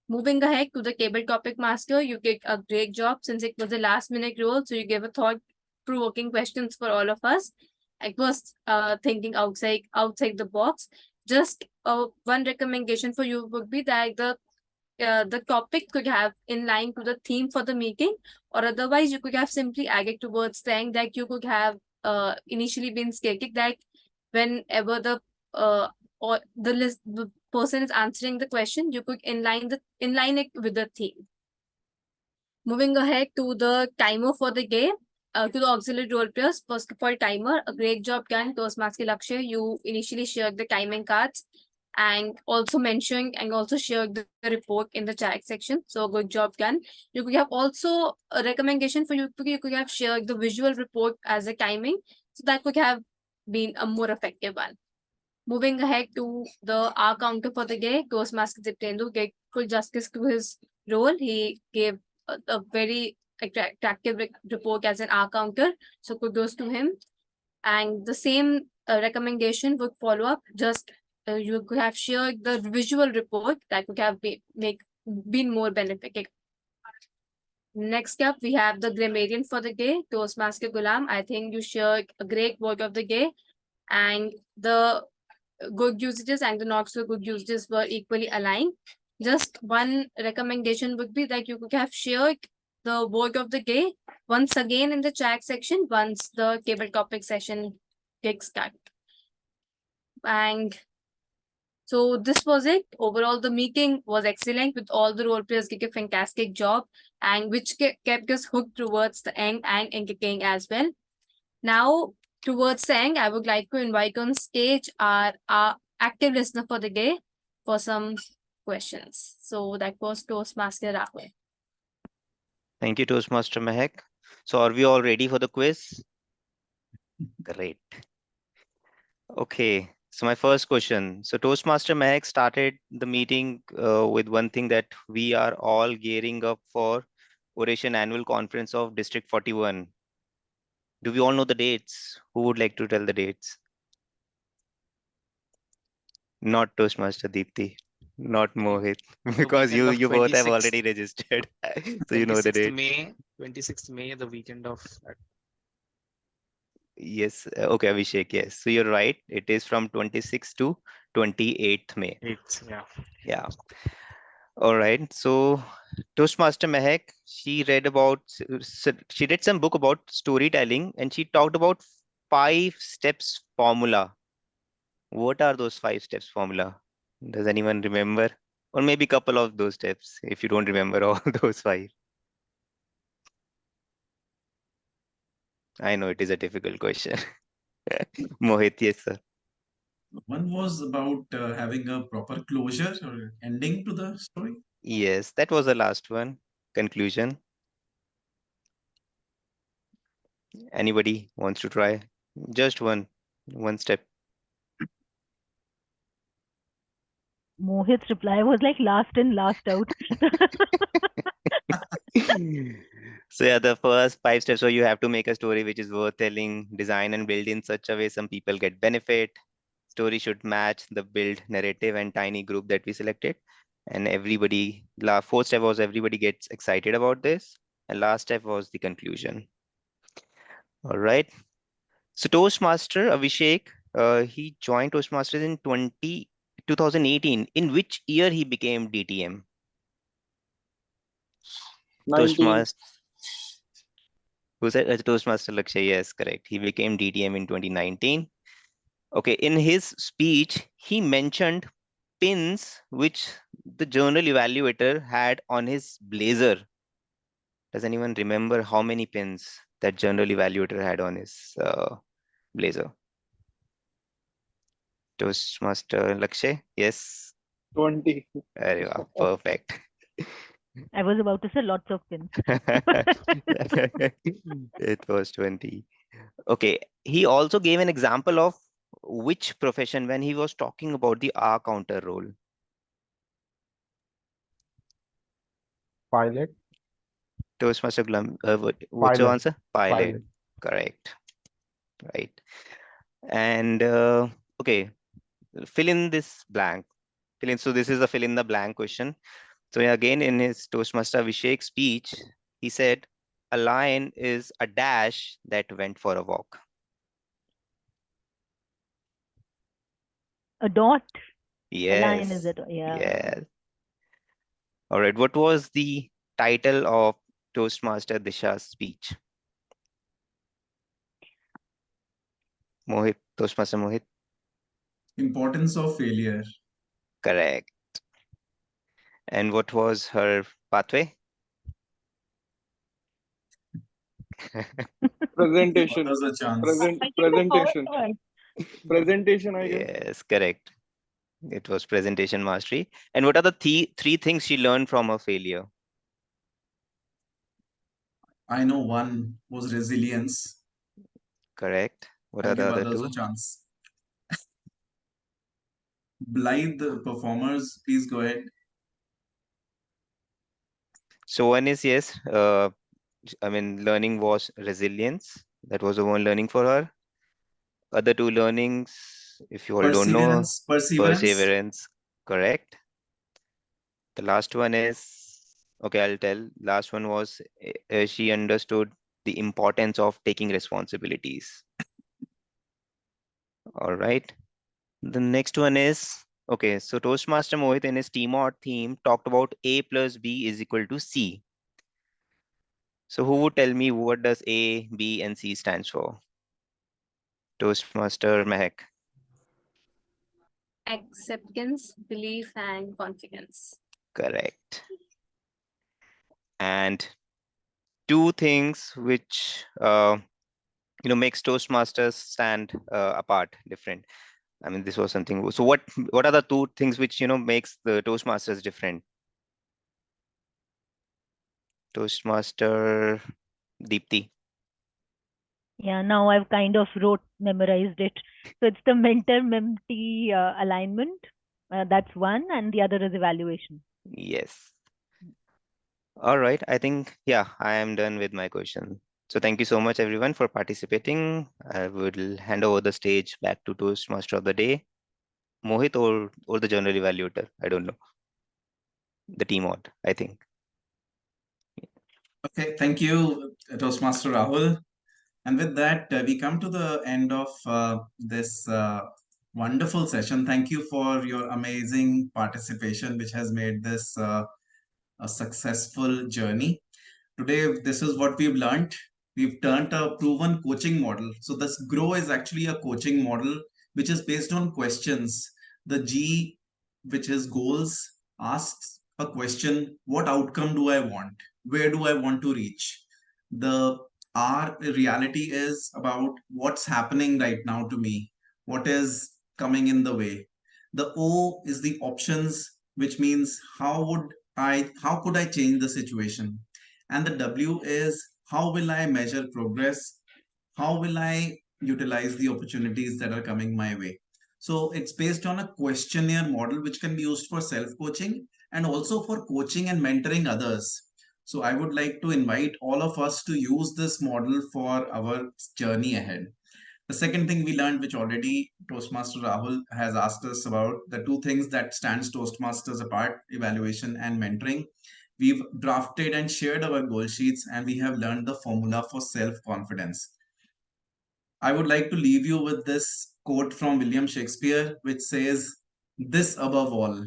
Moving ahead to the table topic master, you did a great job since it was a last minute role. So you gave a thought-provoking questions for all of us. It was thinking outside the box. Just one recommendation for you would be that the topic could have in line to the theme for the meeting, or otherwise you could have simply added towards saying that you could have initially been stated that whenever the person is answering the question, you could inline it with the theme. Moving ahead to the timer for the game, to the auxiliary role players, first of all, timer, a great job done, Toastmaster Lakshay. You initially shared the timing cards and also mentioned and also shared the report in the chat section. So good job done. You could have also a recommendation for you. You could have shared the visual report as a timing. So that could have been a more effective one. Moving ahead to the R counter for the day, Toastmaster Diptendu gave full justice to his role. He gave a very attractive report as an R counter. So kudos to him. And the same recommendation would follow up. Just you could have shared the visual report that could have been more benefiting. Next up, we have the grammarian for the day, Toastmaster Gulam. I think you shared a great word of the day, and the good usages and the not so good usages were equally aligned. Just one recommendation would be that you could have shared the word of the day once again in the chat section once the table topic session gets started. And so this was it. Overall, the meeting was excellent with all the role players did a fantastic job, and which kept us hooked towards the end and entertaining as well. Now, towards the end, I would like to invite on stage our active listener for the day for some questions. So that was Toastmaster Rahul. Thank you, Toastmaster Mehak. So are we all ready for the quiz? Great. Okay, so my first question. So Toastmaster Mehak started the meeting with one thing that we are all gearing up for Oration Annual Conference of District 41. Do we all know the dates? Who would like to tell the dates? Not Toastmaster Deepthi, not Mohit, because weekend you of both have 26th already registered, so you know the 26th date. May, 26th May, the weekend of Yes, okay, Abhishek, yes. So you're right. It is from 26th to 28th May. 8th. Yeah. Yeah. All right. So Toastmaster Mehak, she did some book about storytelling and she talked about 5 steps formula. What are those 5 steps formula? Does anyone remember? Or maybe a couple of those steps if you don't remember all those 5. I know it is a difficult question. Mohit, yes, sir. One was about having a proper closure or ending to the story. Yes, that was the last one. Conclusion. Anybody wants to try? Just one step. Mohit's reply was like last in, last out. So yeah, the first 5 steps. So you have to make a story which is worth telling, design and build in such a way some people get benefit. Story should match the build narrative and tiny group that we selected. And everybody, fourth step was everybody gets excited about this. And last step was the conclusion. All right. So Toastmaster Abhishek, he joined Toastmasters in 2018. In which year he became DTM? 19. Toastmaster. Who said Toastmaster Lakshay? Yes, correct. He became DTM in 2019. Okay, in his speech, he mentioned pins which the journal evaluator had on his blazer. Does anyone remember how many pins that journal evaluator had on his blazer? Toastmaster Lakshay? Yes. 20. Perfect. I was about to say lots of pins. It was 20. Okay. He also gave an example of which profession when he was talking about the R counter role. Pilot. Toastmaster Glum, what's your Pilot. answer? Pilot. Pilot. Correct. Right. And okay, fill in this blank. So this is a fill in the blank question. So again, in his Toastmaster Abhishek speech, he said, a lion is a dash that went for a walk. A dot. A lion is Yes. a dot. Yeah. Yes. All right. What was the title of Toastmaster Disha's speech? Mohit, Toastmaster Mohit. Importance of failure. Correct. And what was her pathway? Presentation. Others a chance. Presentation. Presentation, I guess. Yes, correct. It was presentation mastery. And what are the three things she learned from her failure? I know one was resilience. Correct. What I'll are the give other others two? a chance. Blithe performers, please go ahead. So one is yes, I mean, learning was resilience. That was the one learning for her. Other two learnings, if you all don't know, Perseverance. perseverance. Correct. The last one is, okay, I'll tell. Last one was she understood the importance of taking responsibilities. All right. The next one is, okay, so Toastmaster Mohit in his TMOD theme talked about A plus B is equal to C. So who would tell me what does A, B, and C stands for? Toastmaster Mehak. Acceptance, belief, and confidence. Correct. And two things which makes Toastmasters stand apart, different. I mean, this was something. So what are the two things which makes the Toastmasters different? Toastmaster Deepti. Yeah, now I've kind of memorized it. So it's the mentor-mentee alignment. That's one, and the other is evaluation. Yes. All right. I think, yeah, I am done with my question. So thank you so much, everyone, for participating. I will hand over the stage back to Toastmaster of the day, Mohit, or the general evaluator. I don't know. The TMOD, I think. Okay, thank you, Toastmaster Rahul. And with that, we come to the end of this wonderful session. Thank you for your amazing participation, which has made this a successful journey. Today, this is what we've learned. We've turned a proven coaching model. So this GROW is actually a coaching model which is based on questions. The G, which is goals, asks a question: what outcome do I want? Where do I want to reach? The R, reality, is about what's happening right now to me, what is coming in the way. The O is the options, which means how could I change the situation? And the W is how will I measure progress? How will I utilize the opportunities that are coming my way? So it's based on a questionnaire model which can be used for self-coaching and also for coaching and mentoring others. So I would like to invite all of us to use this model for our journey ahead. The second thing we learned, which already Toastmaster Rahul has asked us about, the two things that stands Toastmasters apart, evaluation and mentoring. We've drafted and shared our goal sheets, and we have learned the formula for self-confidence. I would like to leave you with this quote from William Shakespeare, which says, "This above all,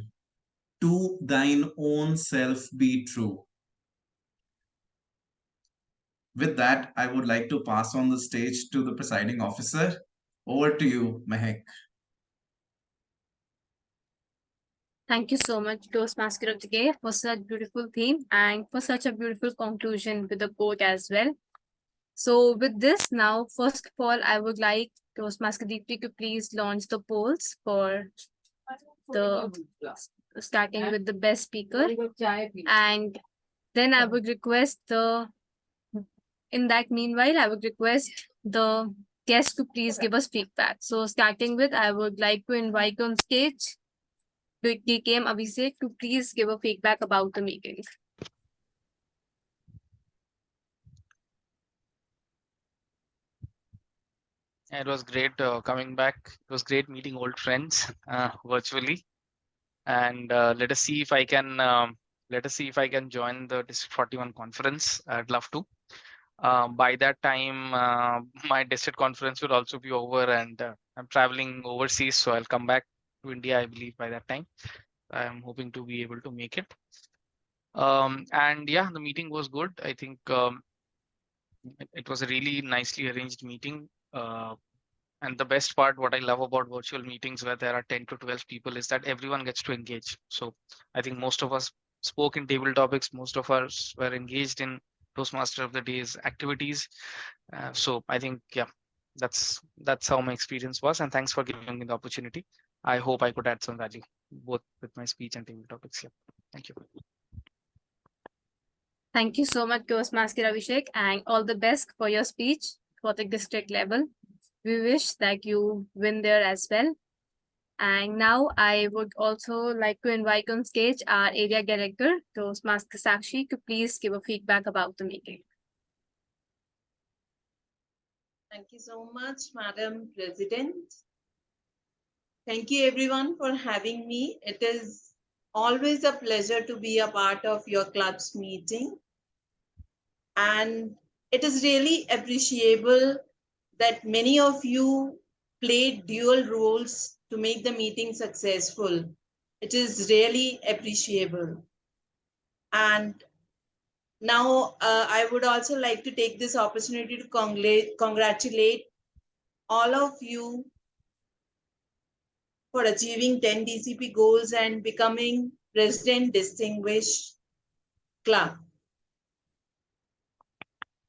to thine own self be true." With that, I would like to pass on the stage to the presiding officer. Over to you, Mehak. Thank you so much, Toastmaster of the Day, for such beautiful theme and for such a beautiful conclusion with the quote as well. So with this now, first of all, I would like Toastmaster Deepti to please launch the polls for the starting with the best speaker. And then I would request in that meanwhile, I would request the guests to please give us feedback. So starting with, I would like to invite on stage DKM Abhishek to please give a feedback about the meeting. It was great coming back. It was great meeting old friends virtually, and let us see if I can join the District 41 conference. I'd love to. By that time, my district conference will also be over, and I'm traveling overseas, so I'll come back to India, I believe, by that time. I'm hoping to be able to make it. And yeah, the meeting was good. I think it was a really nicely arranged meeting. And the best part, what I love about virtual meetings where there are 10 to 12 people, is that everyone gets to engage. So I think most of us spoke in table topics, most of us were engaged in Toastmaster of the Day's activities. So I think, yeah, that's how my experience was. And thanks for giving me the opportunity. I hope I could add some value, both with my speech and table topics. Yeah, thank you. Thank you so much, Toastmaster Abhishek, and all the best for your speech for the district level. We wish that you win there as well. And now I would also like to invite on stage our area director, Toastmaster Sakshi, to please give a feedback about the meeting. Thank you so much, Madam President. Thank you everyone for having me. It is always a pleasure to be a part of your club's meeting. And it is really appreciable that many of you played dual roles to make the meeting successful. It is really appreciable. And now I would also like to take this opportunity to congratulate all of you for achieving 10 DCP goals and becoming President Distinguished Club.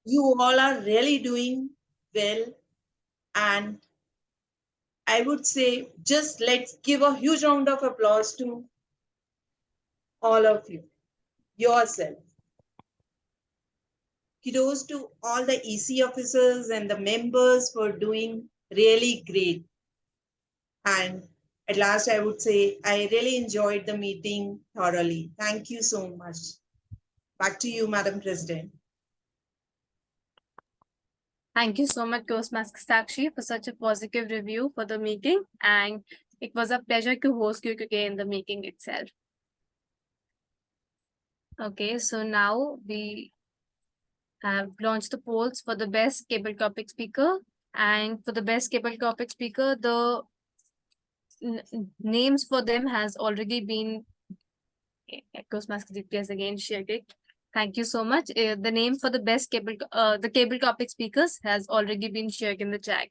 You all are really doing well, and I would say just let's give a huge round of applause to all of you, yourself. Kudos to all the EC officers and the members for doing really great. And at last, I would say I really enjoyed the meeting thoroughly. Thank you so much. Back to you, Madam President. Thank you so much, Toastmaster Sakshi, for such a positive review for the meeting. And it was a pleasure to host you today in the meeting itself. Okay, so now we have launched the polls for the best cable topic speaker. And for the best cable topic speaker, the names for them has already been Toastmaster DPS again shared it. Thank you so much. The name for the best the cable topic speakers has already been shared in the chat.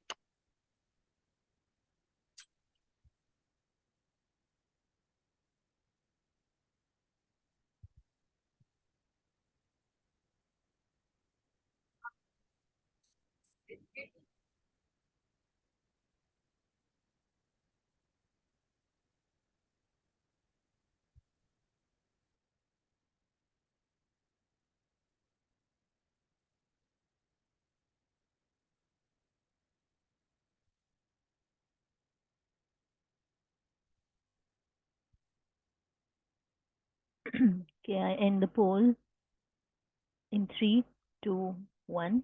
Okay, I end the poll in 3, 2, 1.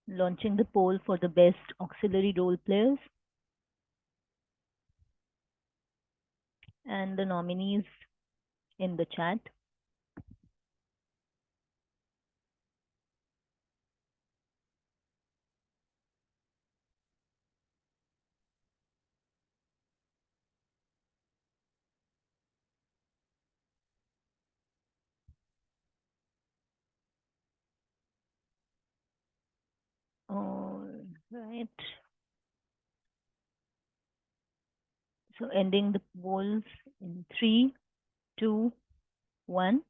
Launching the poll for the best auxiliary role players. And the nominees in the chat. All right. So ending the polls in 3, 2, 1.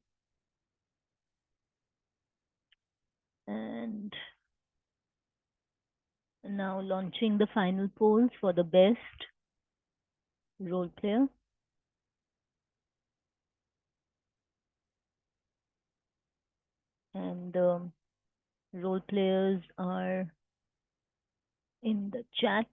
And now launching the final polls for the best role player. And role players are in the chat.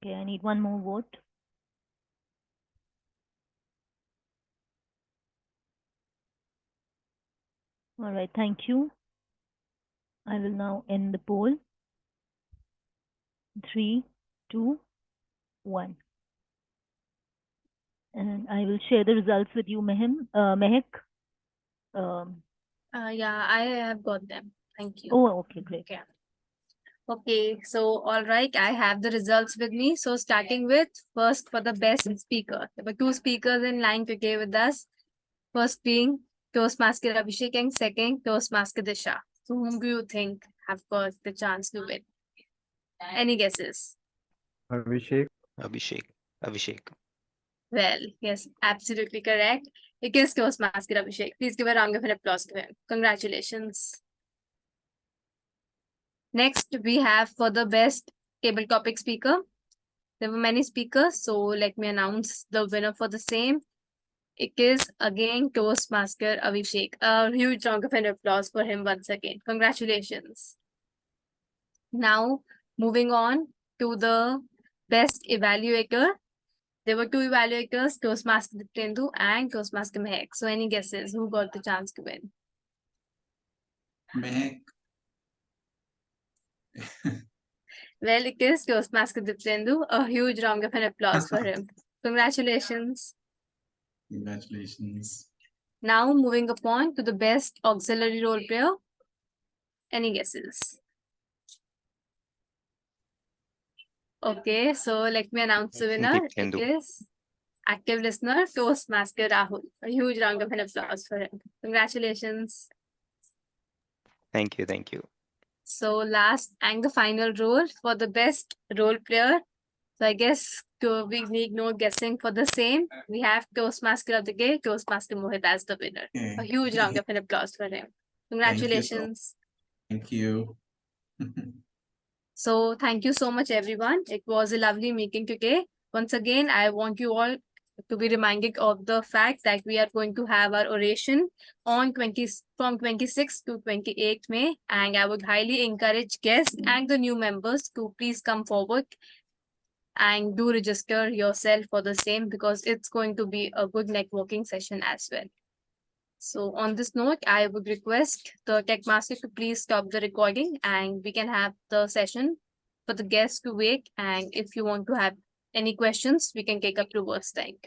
Okay, I need one more vote. All right, thank you. I will now end the poll. 3, 2, 1. And I will share the results with you, Mehak. Yeah, I have got them. Thank you. Oh, okay, great. Okay. Okay, so all right, I have the results with me. So starting with first for the best speaker. There were 2 speakers in line today with us. First being Toastmaster Abhishek and second Toastmaster Disha. So whom do you think have got the chance to win? Any guesses? Abhishek. Abhishek. Well, yes, absolutely correct. It is Toastmaster Abhishek. Please give a round of applause to him. Congratulations. Next, we have for the best table topic speaker. There were many speakers, so let me announce the winner for the same. It is again Toastmaster Abhishek. A huge round of applause for him once again. Congratulations. Now, moving on to the best evaluator. There were 2 evaluators, Toastmaster Diptendu and Toastmaster Mehak. So any guesses who got the chance to win? Mehak. Well, it is Toastmaster Diptendu. A huge round of applause for him. Congratulations. Congratulations. Now moving upon to the best auxiliary role player. Any guesses? Okay, so let me announce the winner. It Diptendu. is active listener Toastmaster Rahul. A huge round of applause for him. Congratulations. Thank you. So last and the final role for the best role player. So I guess we need no guessing for the same. We have Toastmaster of the day, Toastmaster Mohit as the winner. Okay. A huge round of applause for him. Congratulations. Thank you. So thank you so much, everyone. It was a lovely meeting today. Once again, I want you all to be reminded of the fact that we are going to have our oration on from 26th to 28th May. And I would highly encourage guests and the new members to please come forward and do register yourself for the same because it's going to be a good networking session as well. So on this note, I would request the tech master to please stop the recording and we can have the session for the guests to wait. And if you want to have any questions, we can take up towards the end.